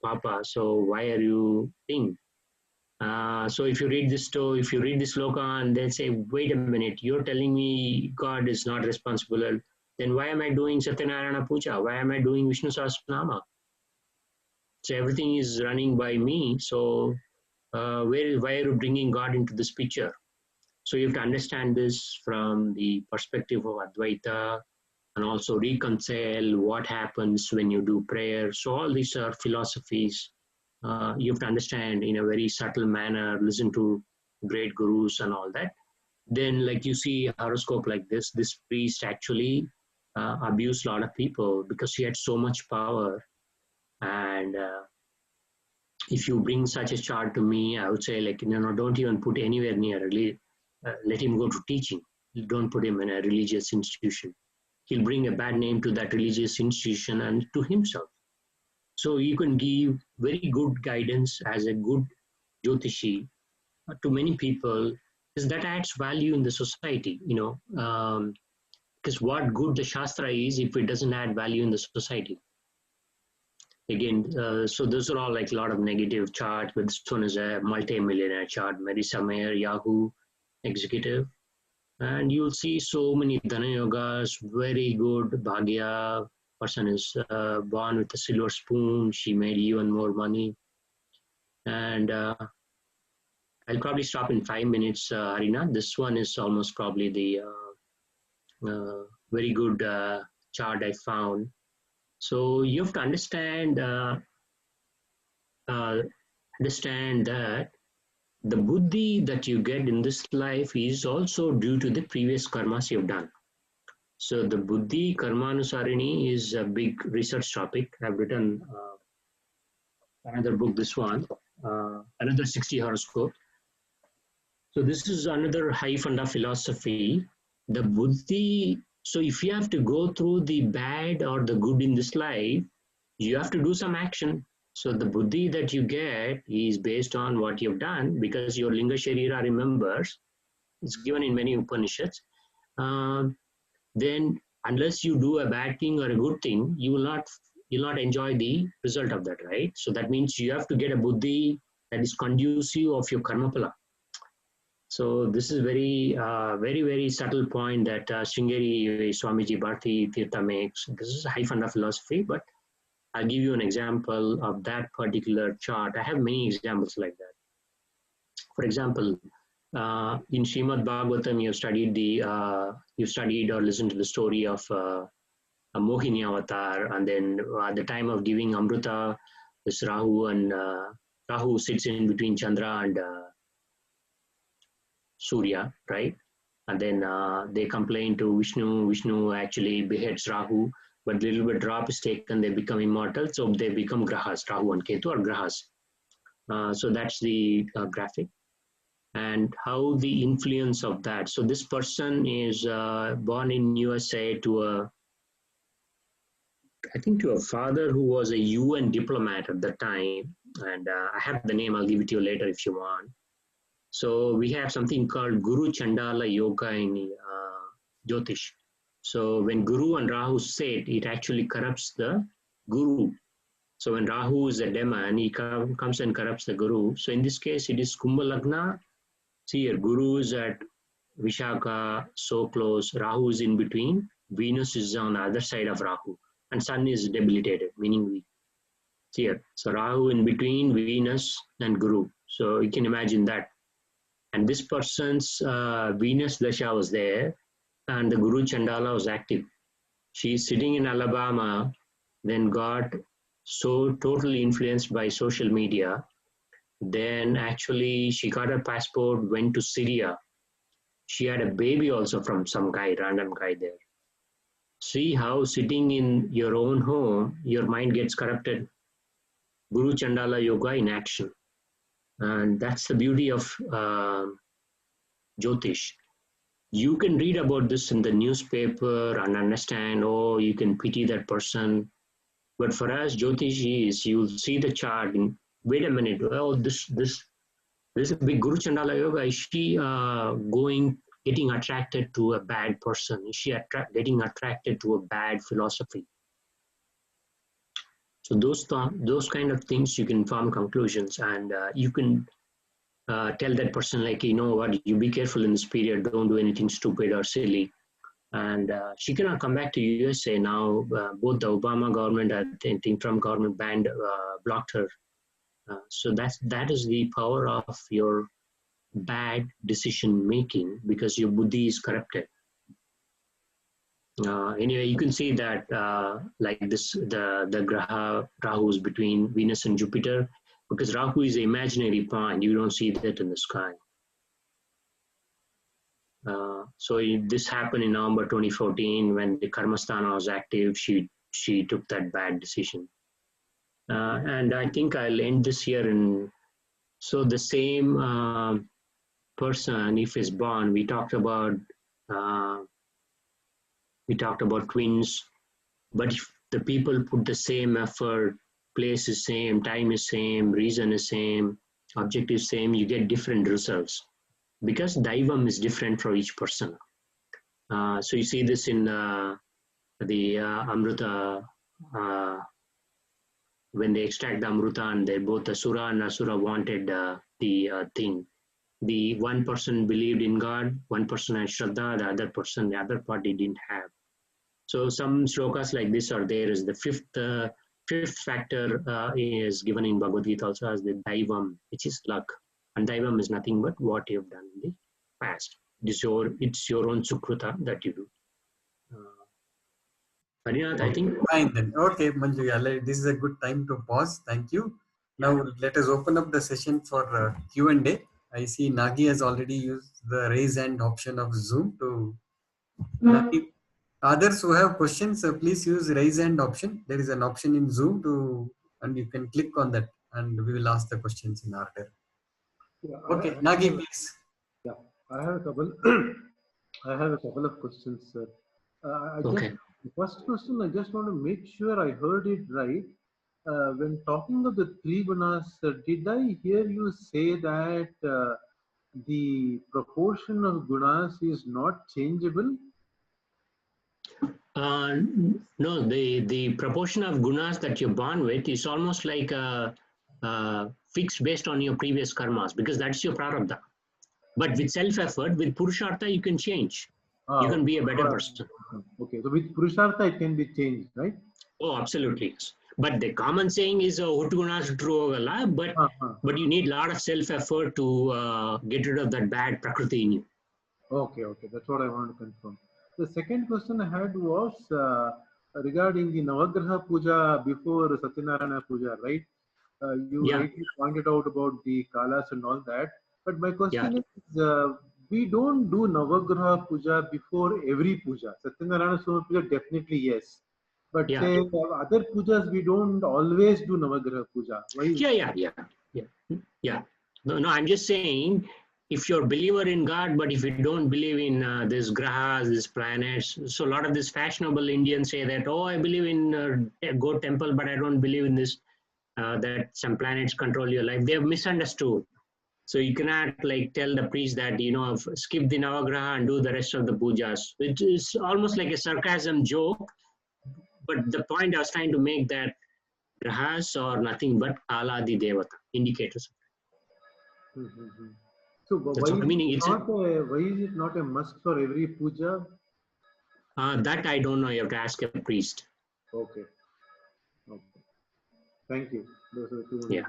papa. So why are you thinking? So if you read this sloka and then say, wait a minute, you're telling me God is not responsible, then why am I doing Satyanarayana Puja? Why am I doing Vishnu Sahasranama? So everything is running by me. So why are you bringing God into this picture? So you have to understand this from the perspective of Advaita and also reconcile what happens when you do prayer. So all these are philosophies you have to understand in a very subtle manner, listen to great gurus and all that. Then like you see horoscope like this priest actually abused a lot of people because he had so much power. And if you bring such a chart to me, I would say like, don't even put anywhere near, let him go to teaching. Don't put him in a religious institution. He'll bring a bad name to that religious institution and to himself. So you can give very good guidance as a good Jyotishi to many people, because that adds value in the society, because what good the Shastra is if it doesn't add value in the society. Again, so those are all like a lot of negative charts, but this one is a multi-millionaire chart, Marisa Mayer, Yahoo executive. And you'll see so many Dana Yogas, very good. Bhagya person is born with a silver spoon. She made even more money. And I'll probably stop in 5 minutes, Harina. This one is almost probably the very good chart I found. So you have to understand that the buddhi that you get in this life is also due to the previous karmas you've done. So the buddhi karmanusarini is a big research topic. I've written another book, this one, another 60 horoscope. So this is another high funda philosophy. The buddhi, so if you have to go through the bad or the good in this life, you have to do some action. So the buddhi that you get is based on what you've done, because your linga sharira remembers. It's given in many Upanishads. Then unless you do a bad thing or a good thing, you'll not enjoy the result of that, right? So that means you have to get a buddhi that is conducive of your karma phala. So this is very, very subtle point that Sringeri Swamiji Bharti Tirtha makes. This is high funda philosophy, but I'll give you an example of that particular chart. I have many examples like that. For example, in Srimad Bhagavatam, you studied or listened to the story of a Mohini avatar, and then at the time of giving Amrita, this Rahu sits in between Chandra and Surya, right? And then they complain to Vishnu. Vishnu actually beheads Rahu, but little bit drop is taken, they become immortal. So they become grahas, Rahu and Ketu are grahas. So that's the graphic. And how the influence of that. So this person is born in USA to a father who was a UN diplomat at the time. And I have the name, I'll give it to you later if you want. So we have something called Guru Chandala Yoga in Jyotish. So when Guru and Rahu sit, it actually corrupts the Guru. So when Rahu is a demon, he comes and corrupts the Guru. So in this case, it is Kumbha Lagna. See here, Guru is at Vishaka, so close. Rahu is in between. Venus is on the other side of Rahu. And Sun is debilitated, meaning weak. See here. So Rahu in between Venus and Guru. So you can imagine that. And this person's Venus Dasha was there, and the Guru Chandala was active. She is sitting in Alabama, then got so totally influenced by social media. Then actually she got her passport, went to Syria. She had a baby also from some guy, random guy there. See how sitting in your own home, your mind gets corrupted. Guru Chandala Yoga in action. And that's the beauty of Jyotish. You can read about this in the newspaper and understand, oh, you can pity that person. But for us, Jyotish is, you'll see the chart and wait a minute, well, this big Guru Chandala Yoga, is she getting attracted to a bad person? Is she getting attracted to a bad philosophy? So those kind of things you can form conclusions, and you can tell that person like, you know what, you be careful in this period, don't do anything stupid or silly. and she cannot come back to USA now. Both the Obama government and the Trump government blocked her. So that is the power of your bad decision making because your buddhi is corrupted. Anyway, you can see that like this, the graha Rahu is between Venus and Jupiter because Rahu is an imaginary point. You don't see that in the sky. So this happened in November 2014 when the Karmasthana was active. She took that bad decision, and I think I'll end this year. And so the same person, if is born, uh, we talked about twins. But if the people put the same effort, place is same, time is same, reason is same, objective is same, you get different results because Daivam is different for each person. So you see this in the Amrita, when they extract the Amrita and they both Asura and Asura wanted the thing. The one person believed in God, one person had Shraddha, the other party didn't have. So some shlokas like this are there. Is the fifth factor is given in Bhagavad Gita also as the Daivam, which is luck. And Daivam is nothing but what you have done in the past. It's your own sukruta that you do. Harinath, I think. Fine then. Okay, Manju, yeah, this is a good time to pause. Thank you. Now let us open up the session for Q&A. I see Nagi has already used the raise hand option of Zoom to Nagi. Others who have questions, please use raise hand option. There is an option in Zoom and you can click on that and we will ask the questions in order. Yeah, Okay, Nagi, please. Yeah, I have a couple. I have a couple of questions, sir. First question, I just want to make sure I heard it right. When talking of the three gunas, did I hear you say that the proportion of gunas is not changeable? No, the proportion of gunas that you're born with is almost like fixed based on your previous karmas because that's your prarabdha. But with self-effort, with Purushartha, you can change. You can be a better person. Okay, so with Purushartha, it can be changed, right? Oh, absolutely. Yes. But the common saying is but you need a lot of self-effort to get rid of that bad prakriti in you. Okay, that's what I want to confirm. The second question I had was regarding the Navagraha Puja before Satyanarayana Puja, right? You rightly pointed out about the Kalas and all that. But my question is, we don't do Navagraha Puja before every puja. Satyanarayana Puja, definitely yes. But say other pujas, we don't always do Navagraha Puja. Why? Yeah. No, I'm just saying, if you're a believer in God, but if you don't believe in these grahas, these planets, so a lot of these fashionable Indians say that, oh, I believe in go temple, but I don't believe in this, that some planets control your life. They have misunderstood. So you cannot like tell the priest that, skip the Navagraha and do the rest of the pujas. It is almost like a sarcasm joke. But the point I was trying to make that grahas are nothing but Kaladi Devata, indicators. So why is it not a must for every puja? That I don't know. You have to ask a priest. Okay. Thank you. Those are the two. Yeah.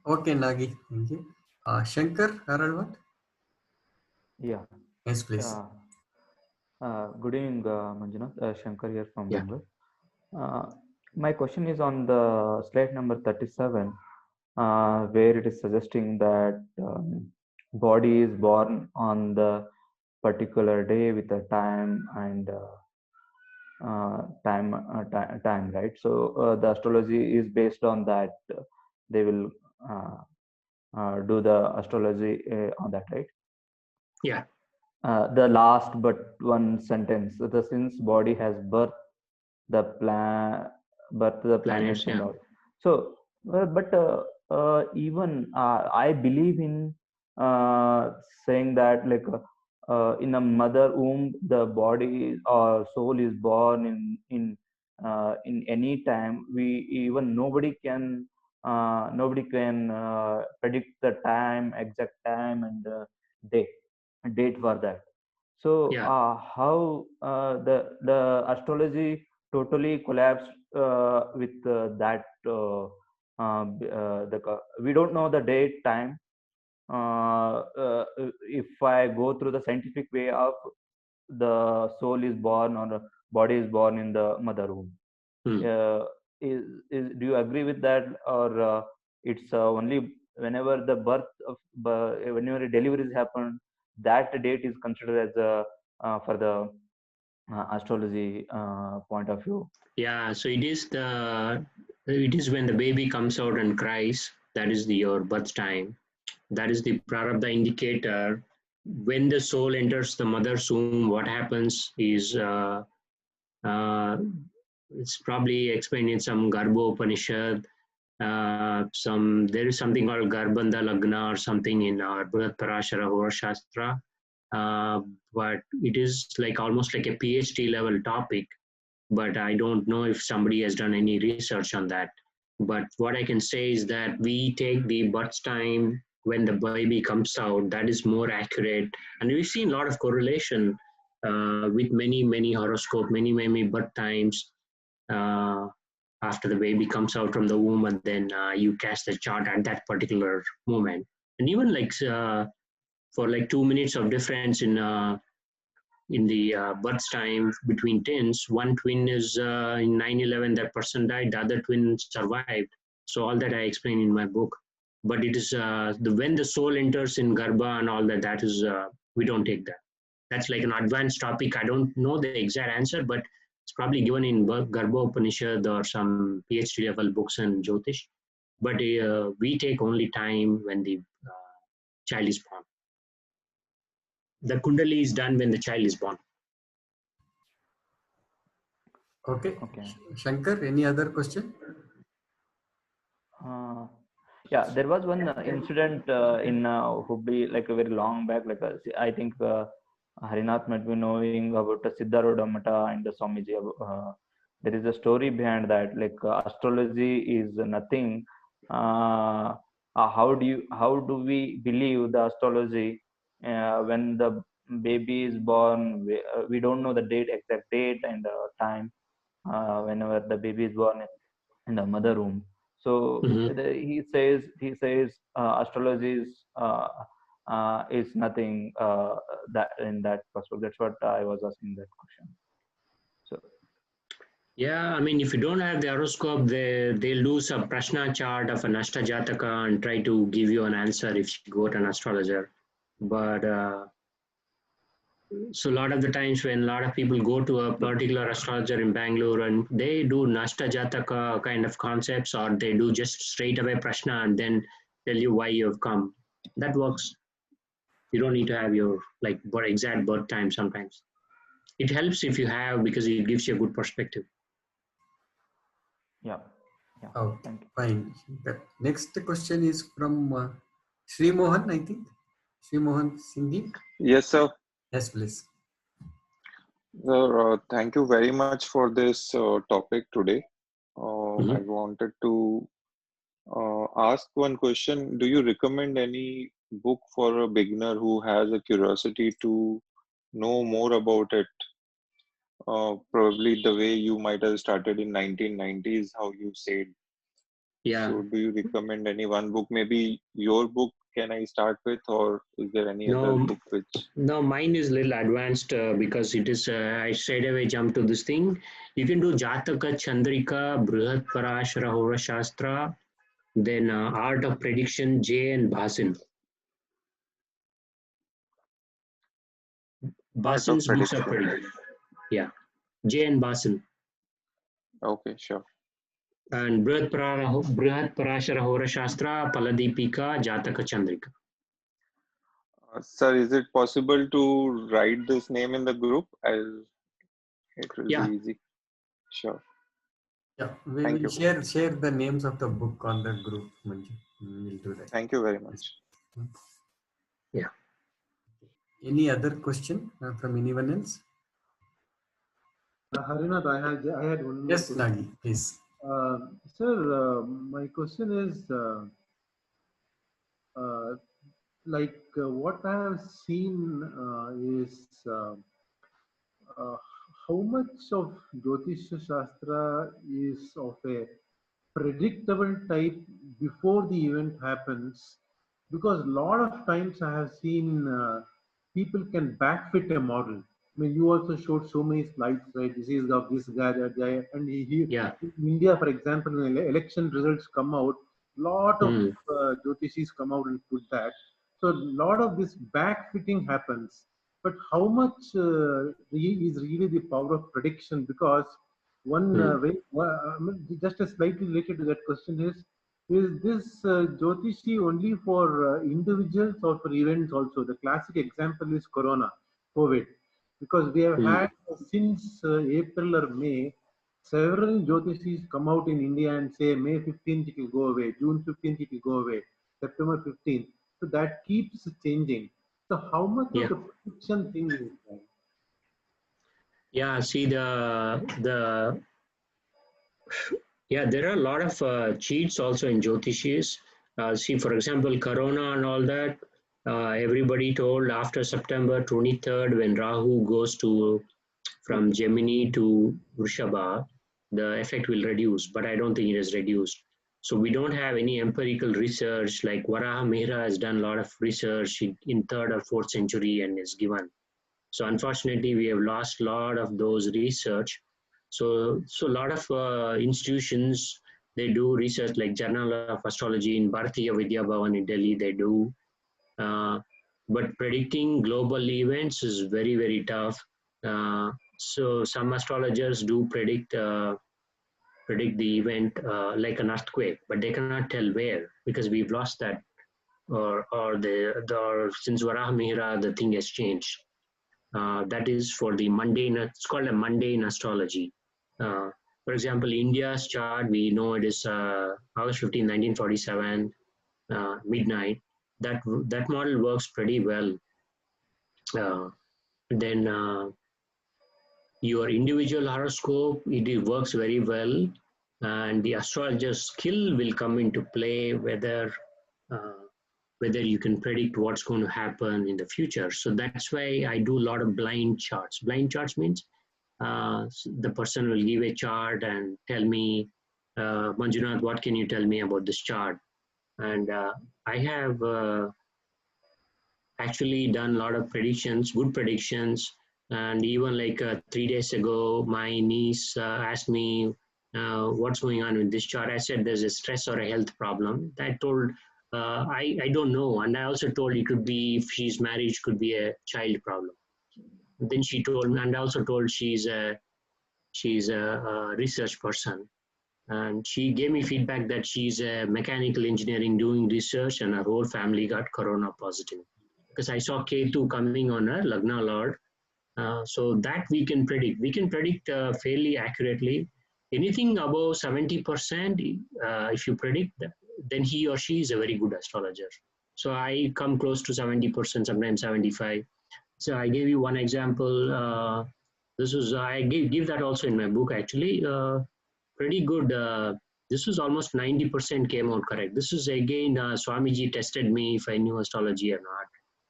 Okay, Nagi. Thank you. Shankar, Harold, what? Yeah. Yes, please. Good evening, Manjunath. Shankar here from Bangalore. My question is on the slide number 37, where it is suggesting that body is born on the particular day with a time and time, right? So the astrology is based on that. They will do the astrology on that, right? Yeah. The last but one sentence, the since body has birth the planets and all. So even I believe in saying that like in a mother womb the body or soul is born in any time. We even nobody can predict the time, exact time and day. date for that. So Yeah. how the astrology totally collapsed with that we don't know the date time. If I go through the scientific way of the soul is born or the body is born in the mother womb. Uh, do you agree with that, or it's only whenever the birth of whenever deliveries happen, that date is considered as for the astrology point of view? Yeah, so it is when the baby comes out and cries, that is your birth time. That is the prarabdha indicator. When the soul enters the mother's womb, what happens is uh, it's probably explained in some Garbho Upanishad. There is something called Garbandha Lagna or something in our Brihat Parashara Hora Shastra, but it is like almost like a PhD level topic. But I don't know if somebody has done any research on that. But what I can say is that we take the birth time when the baby comes out. That is more accurate, and we've seen a lot of correlation with many horoscope, many birth times uh, after the baby comes out from the womb, and then you cast the chart at that particular moment. And even like for like 2 minutes of difference in the birth time between twins. One twin is in 9/11, that person died, the other twin survived. So all that I explain in my book. But it is when the soul enters in Garbha and all that, that is, we don't take that. That's like an advanced topic. I don't know the exact answer, but it's probably given in Garbha Upanishad or some PhD level books in Jyotish. But we take only time when the child is born. The Kundali is done when the child is born. Okay. Okay. Shankar, any other question? Yeah, there was one incident in Hubli, like a very long back. Like I think Harinath might be knowing about the Siddharoda Mata and the Swamiji. There is a story behind that. Like astrology is nothing. How do we believe the astrology when the baby is born? We don't know the exact date and time whenever the baby is born in the mother womb. So he says astrology is nothing that in that perspective. That's what I was asking that question. So Yeah, I mean, if you don't have the horoscope, they'll do some prashna chart of an Ashta Jataka and try to give you an answer if you go to an astrologer. But so a lot of the times when a lot of people go to a particular astrologer in Bangalore and they do Nashta Jataka kind of concepts, or they do just straight away prashna and then tell you why you have come. That works. You don't need to have your like exact birth time sometimes. It helps if you have, because it gives you a good perspective. yeah. Oh, Thank you. fine. The next question is from Sri Mohan, I think. Sri Mohan Singhi. Yes, sir. Yes, please. Sir, thank you very much for this topic today. I wanted to ask one question. Do you recommend any book for a beginner who has a curiosity to know more about it? Probably the way you might have started in 1990s, how you said. Yeah. So do you recommend any one book? Maybe your book can I start with, or is there any other No, book which? no, mine is a little advanced because it is. I straight away jump to this thing. You can do Jataka, Chandrika, Brihat Parashara, Hora Shastra, then Art of Prediction, J and Basin. Art of Basin's books are Prediction. pretty good. Yeah, J and Basin. Okay, sure. And Brihat Parashara, Hora Shastra, Paladipika, Jataka, Chandrika. Sir, is it possible to write this name in the group? It will be Yeah. easy. Sure. Yeah, we Thank will you. share the names of the book on the group, Manju. We'll do that. Thank you very much. Yeah. Any other question from anyone else? Harinath, I had one more Yes, question. Nagi, please. Sir, my question is, like what I have seen is uh, how much of Jyotish Shastra is of a predictable type before the event happens, because a lot of times I have seen people can backfit a model. I mean, you also showed so many slides, right? This is of this guy, that guy, and Yeah. in India, for example, when election results come out, lot of Mm. Jyotishis come out and put that. So a lot of this backfitting happens. But how much is really the power of prediction? Because one Mm. way, just a slightly related to that question is this Jyotishi only for individuals or for events also? The classic example is Corona, COVID, because we have Mm. had since April or May, several Jyotishis come out in India and say May 15th it will go away, June 15th it will go away, September 15th. So that keeps changing. So how much of Yeah. the prediction thing is that? Yeah. See the yeah, there are a lot of cheats also in Jyotishis. See, for example, Corona and all that. Everybody told after September 23rd, when Rahu goes to from Gemini to Vrishabha, the effect will reduce. But I don't think it has reduced. So we don't have any empirical research. Like Varaha Mihra has done a lot of research in third or fourth century and is given. So unfortunately, we have lost a lot of those research. So a lot of institutions, they do research like Journal of Astrology in Bharatiya Vidya Bhavan in Delhi. They do, uh, but predicting global events is very very tough. So some astrologers do predict the event like an earthquake, but they cannot tell where because we've lost that, or since Varaha Mihra the thing has changed. That is for the mundane, it's called a mundane astrology. Uh, for example, India's chart, we know it is August 15, 1947, midnight. That model works pretty well. Uh, then your individual horoscope, works very well. And the astrologer's skill will come into play uh, whether you can predict what's going to happen in the future. So that's why I do a lot of blind charts. Blind charts means the person will give a chart and tell me, Manjunath, what can you tell me about this chart? And I have actually done a lot of predictions, good predictions. And even like 3 days ago, my niece asked me, what's going on with this chart? I said, there's a stress or a health problem. I told, I don't know. And I also told it could be, if she's married, it could be a child problem. Then she told me, and I also told she's a research person, and she gave me feedback that she's a mechanical engineering doing research and her whole family got corona positive because I saw K2 coming on her Lagna Lord. So that we can predict fairly accurately. Anything above 70%, if you predict that, then he or she is a very good astrologer. So I come close to 70%, sometimes 75. So I gave you one example. This was I give that also in my book actually. Pretty good. This was almost 90% came out correct. This is again Swamiji tested me if I knew astrology or not.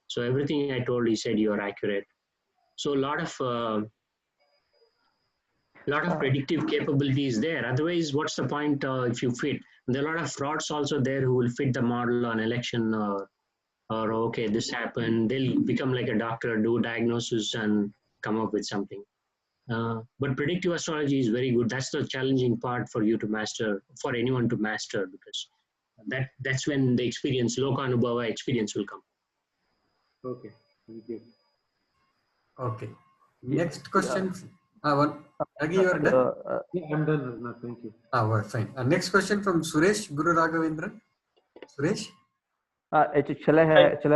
So everything I told, he said you are accurate. So a lot of predictive capabilities there. Otherwise, what's the point if you fit? There are a lot of frauds also there who will fit the model on election or okay, this happened. They'll become like a doctor, do diagnosis and come up with something. But predictive astrology is very good. That's the challenging part for you to master, for anyone to master, because that's when the experience, Lokanubhava experience will come. Okay, thank you. Okay. Yeah. Next question. Agi, you are done? Yeah, I'm done. No, thank you. Well, fine. Next question from Suresh Guru Raghavendra. Suresh? Shall I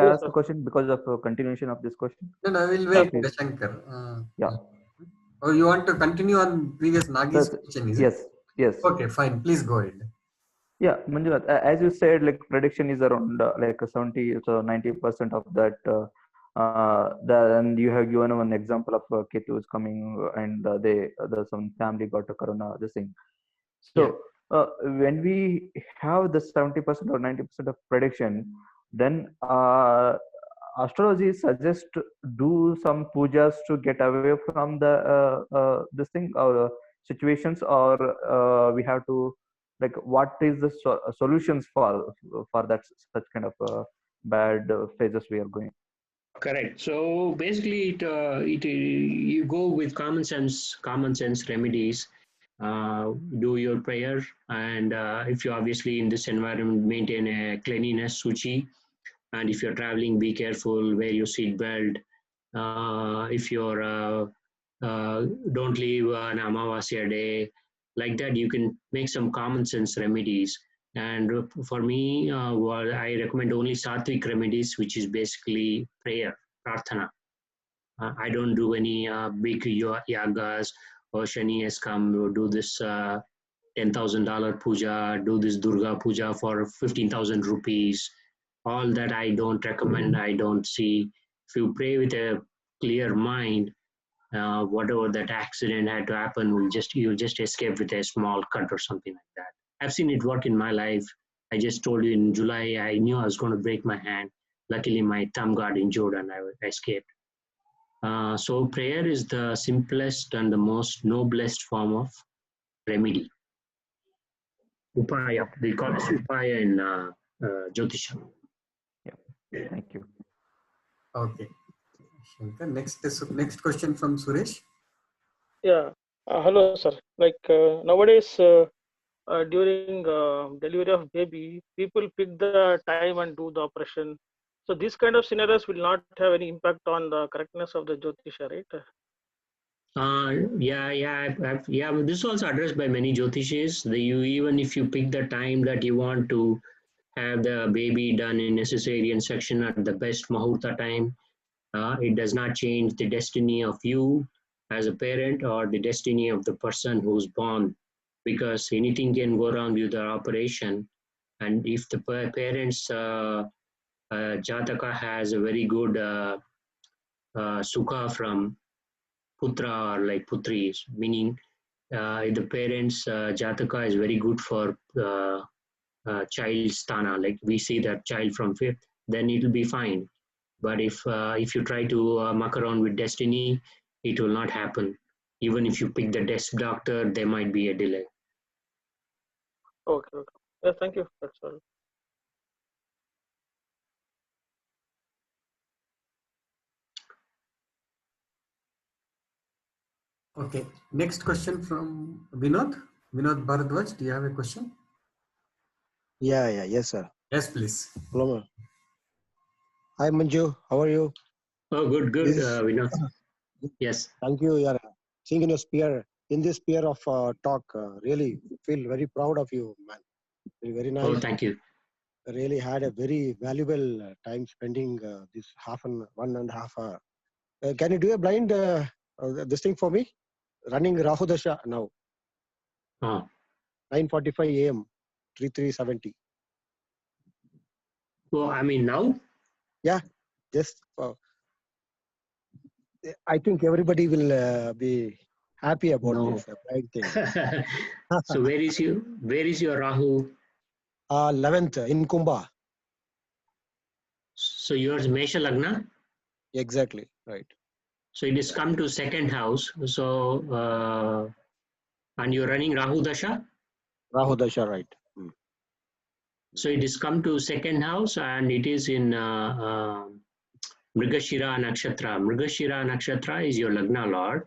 ask the question because of continuation of this question? No, I will wait, Shankar. Yeah. Oh, you want to continue on previous Nagi's question, is it? Yes. Okay, fine. Please go ahead. Yeah, Manjunath, as you said, like prediction is around like 70 to 90% of that. And you have given one example of Ketu is coming and some family got a corona, this thing. So when we have the 70% or 90% of prediction, then astrology suggests to do some pujas to get away from the this thing or situations, or we have to, like, what is the solutions for that such kind of bad phases we are going? Correct. So basically, you go with common sense remedies. Do your prayer, and if you obviously in this environment maintain a cleanliness, suchi, and if you're traveling, be careful, wear your seat belt. If you're don't leave an Amavasya day, like that, you can make some common sense remedies. And for me, well, I recommend only sattvic remedies, which is basically prayer, prarthana. I don't do any big yagas or Shani has come, do this $10,000 puja, do this Durga puja for 15,000 rupees. All that I don't recommend, I don't see. If you pray with a clear mind, whatever that accident had to happen, you'll just escape with a small cut or something like that. I've seen it work in my life. I just told you in July, I knew I was going to break my hand. Luckily, my thumb got injured and I escaped. So prayer is the simplest and the most noblest form of remedy. Upaya. Okay. They call it upaya in Jyotisha. Yeah. Thank you. Okay. Shankar, next question from Suresh. Yeah. Hello, sir. Like nowadays, during delivery of baby, people pick the time and do the operation. So these kind of scenarios will not have any impact on the correctness of the Jyotisha, right? Yeah. But this is also addressed by many Jyotishis. Even if you pick the time that you want to have the baby done in a cesarean section at the best Muhurta time, it does not change the destiny of you as a parent or the destiny of the person who's born, because anything can go wrong with the operation. And if the parents Jataka has a very good sukha from putra or like putris, meaning if the parents Jataka is very good for child sthana, like we see that child from fifth, then it will be fine. But if you try to muck around with destiny, it will not happen. Even if you pick the desk doctor, there might be a delay. Okay. Okay. Yeah. Thank you. That's all. Okay. Next question from Vinod. Vinod Bharadwaj, do you have a question? Yes, sir. Yes, please. Hello. Hi, Manju. How are you? Oh, good, Vinod. Yes. Thank you. You're seeing in your sphere, in this sphere of talk, really feel very proud of you, man. Very nice. Oh, thank you. Really had a very valuable time spending this 1.5 hour. Can you do a blind this thing for me? Running Rahu Dasha now. 9:45 a.m. 3370. Oh, I mean now? Yeah, just I think everybody will be happy about this blind thing. So where is your Rahu? 11th in Kumbha. So yours Mesha Lagna? Exactly, right. So it is come to second house. So and you're running Rahu Dasha? Rahu Dasha, right. So it is come to second house and it is in Mrigashira Nakshatra. Mrigashira Nakshatra is your Lagna Lord.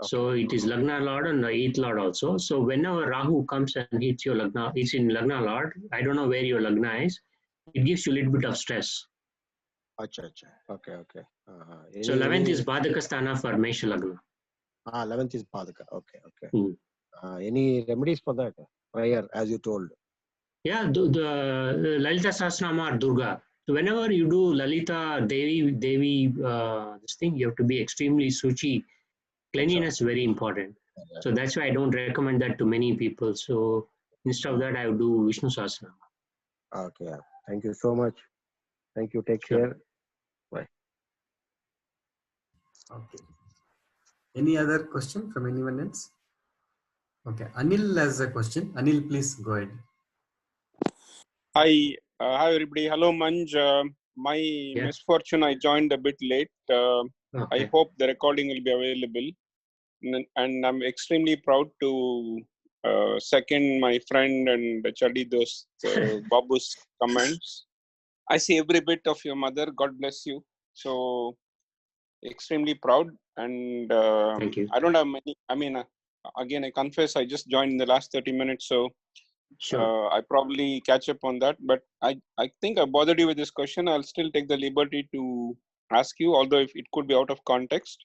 Okay. So it is Lagna Lord and the 8th Lord also. So whenever Rahu comes and hits your Lagna, it's in Lagna Lord. I don't know where your Lagna is. It gives you a little bit of stress. Acha. Okay. So 11th is Badakasthana for Mesha Lagna. 11th is Badaka. Okay. Any remedies for that? Prayer, as you told. Yeah, the Lalita Sahasranama or Durga. So whenever you do Lalita Devi, this thing, you have to be extremely suchi. Cleanliness is very important. Yeah. So that's why I don't recommend that to many people. So instead of that, I would do Vishnu Sahasranama. Okay. Thank you so much. Thank you. Take care. Bye. Okay. Any other question from anyone else? Okay. Anil has a question. Anil, please go ahead. Hi everybody. Hello Manj. My misfortune, I joined a bit late. Okay. I hope the recording will be available. And I'm extremely proud to second my friend and Chadi Dost Babu's comments. I see every bit of your mother. God bless you. So extremely proud. And Thank you. I don't have many. I mean, again, I confess I just joined in the last 30 minutes. So sure. I probably catch up on that. But I think I bothered you with this question. I'll still take the liberty to ask you, although if it could be out of context.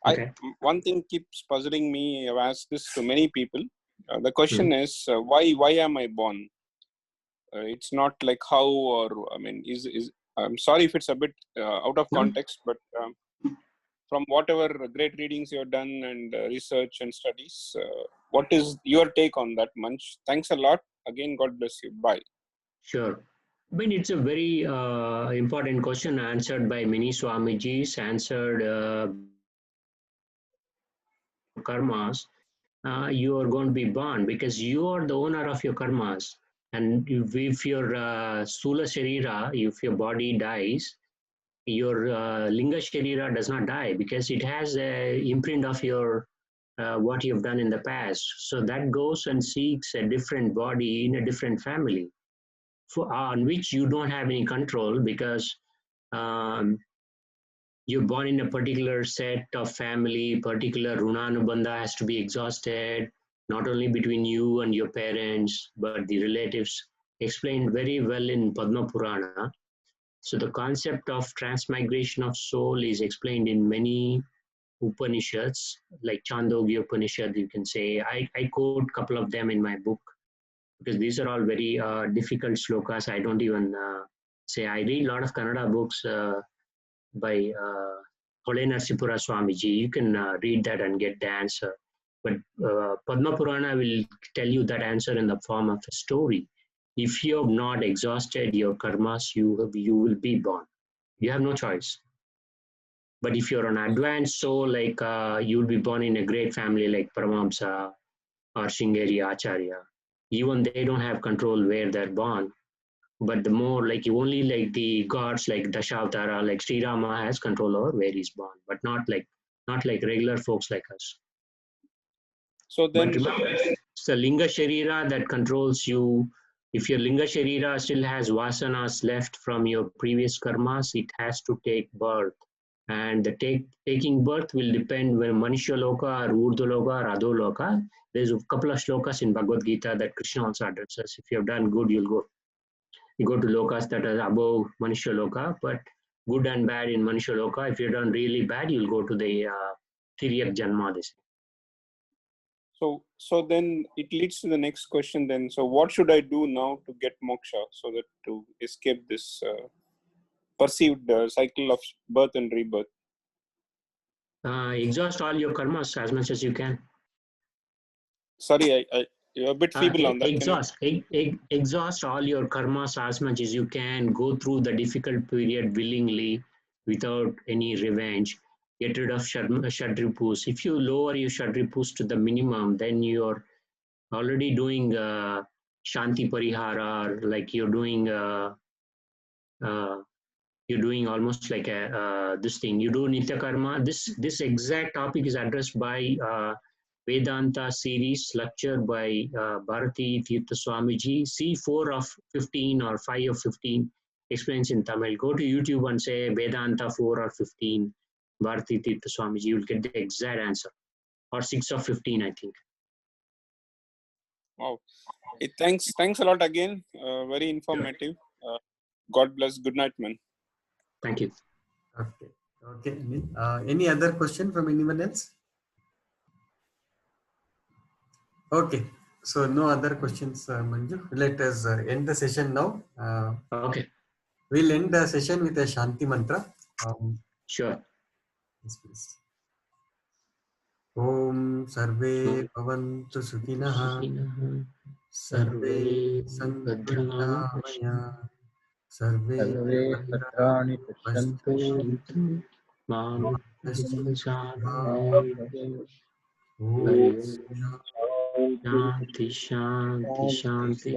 Okay. One thing keeps puzzling me. I've asked this to many people. The question is, why am I born? It's not like how, or I mean, I'm sorry if it's a bit out of context, but from whatever great readings you've done and research and studies, what is your take on that, Manch? Thanks a lot. Again, God bless you. Bye. Sure. I mean, it's a very important question answered by many Swamijis, answered karmas. You are going to be born because you are the owner of your karmas. And if your Sula Sharira, if your body dies, your Linga Sharira does not die because it has a imprint of your what you've done in the past. So that goes and seeks a different body in a different family on which you don't have any control because um, you're born in a particular set of family, particular runanubandha has to be exhausted, not only between you and your parents, but the relatives, explained very well in Padma Purana. So the concept of transmigration of soul is explained in many Upanishads, like Chandogya Upanishad, you can say. I quote a couple of them in my book because these are all very difficult slokas. I don't even say. I read a lot of Kannada books by Hole Narsipura Swamiji. You can read that and get the answer. But Padma Purana will tell you that answer in the form of a story. If you have not exhausted your karmas, you will be born. You have no choice. But if you're an advanced soul, like you will be born in a great family like Paramamsa or Shingeri Acharya, even they don't have control where they're born. But the more like you only like the gods like Dashavatara, like Sri Rama has control over where he's born, but not like regular folks like us. So then, but remember, it's the Linga Sharira that controls you. If your Linga Sharira still has vasanas left from your previous karmas, it has to take birth. And the taking birth will depend whether Manushya Loka or Urdhva Loka or Adho Loka. There's a couple of shlokas in Bhagavad Gita that Krishna also addresses. If you have done good, you go to lokas that are above Manushya Loka, but good and bad in Manushya Loka. If you've done really bad, you'll go to the Tiryak Janma. So then it leads to the next question then. So what should I do now to get moksha so that to escape this perceived cycle of birth and rebirth? Exhaust all your karmas as much as you can. Sorry, you're a bit feeble on that. Exhaust all your karmas as much as you can. Go through the difficult period willingly without any revenge. Get rid of Shadripus. If you lower your Shadripus to the minimum, then you're already doing Shanti Parihara, like you're doing almost like a this thing. You do Nitya Karma. This exact topic is addressed by Vedanta series lecture by Bharati Tirtha Swamiji. C4 of 15 or 5 of 15 explains in Tamil. Go to YouTube and say Vedanta 4 or 15 Bharati Tirtha Swamiji. You will get the exact answer. Or 6 of 15, I think. Wow. Thanks a lot again. Very informative. God bless. Good night, man. Thank you. Okay. Any other question from anyone else? Okay. So no other questions, Manju. Let us end the session now. Okay. We'll end the session with a Shanti mantra. Sure. Yes, please. Om Sarve Bhavantu Sukhinah Sarve Santu Niramaya Sarve Satrani Pashantu Om Shanti, Shanti, Shanti.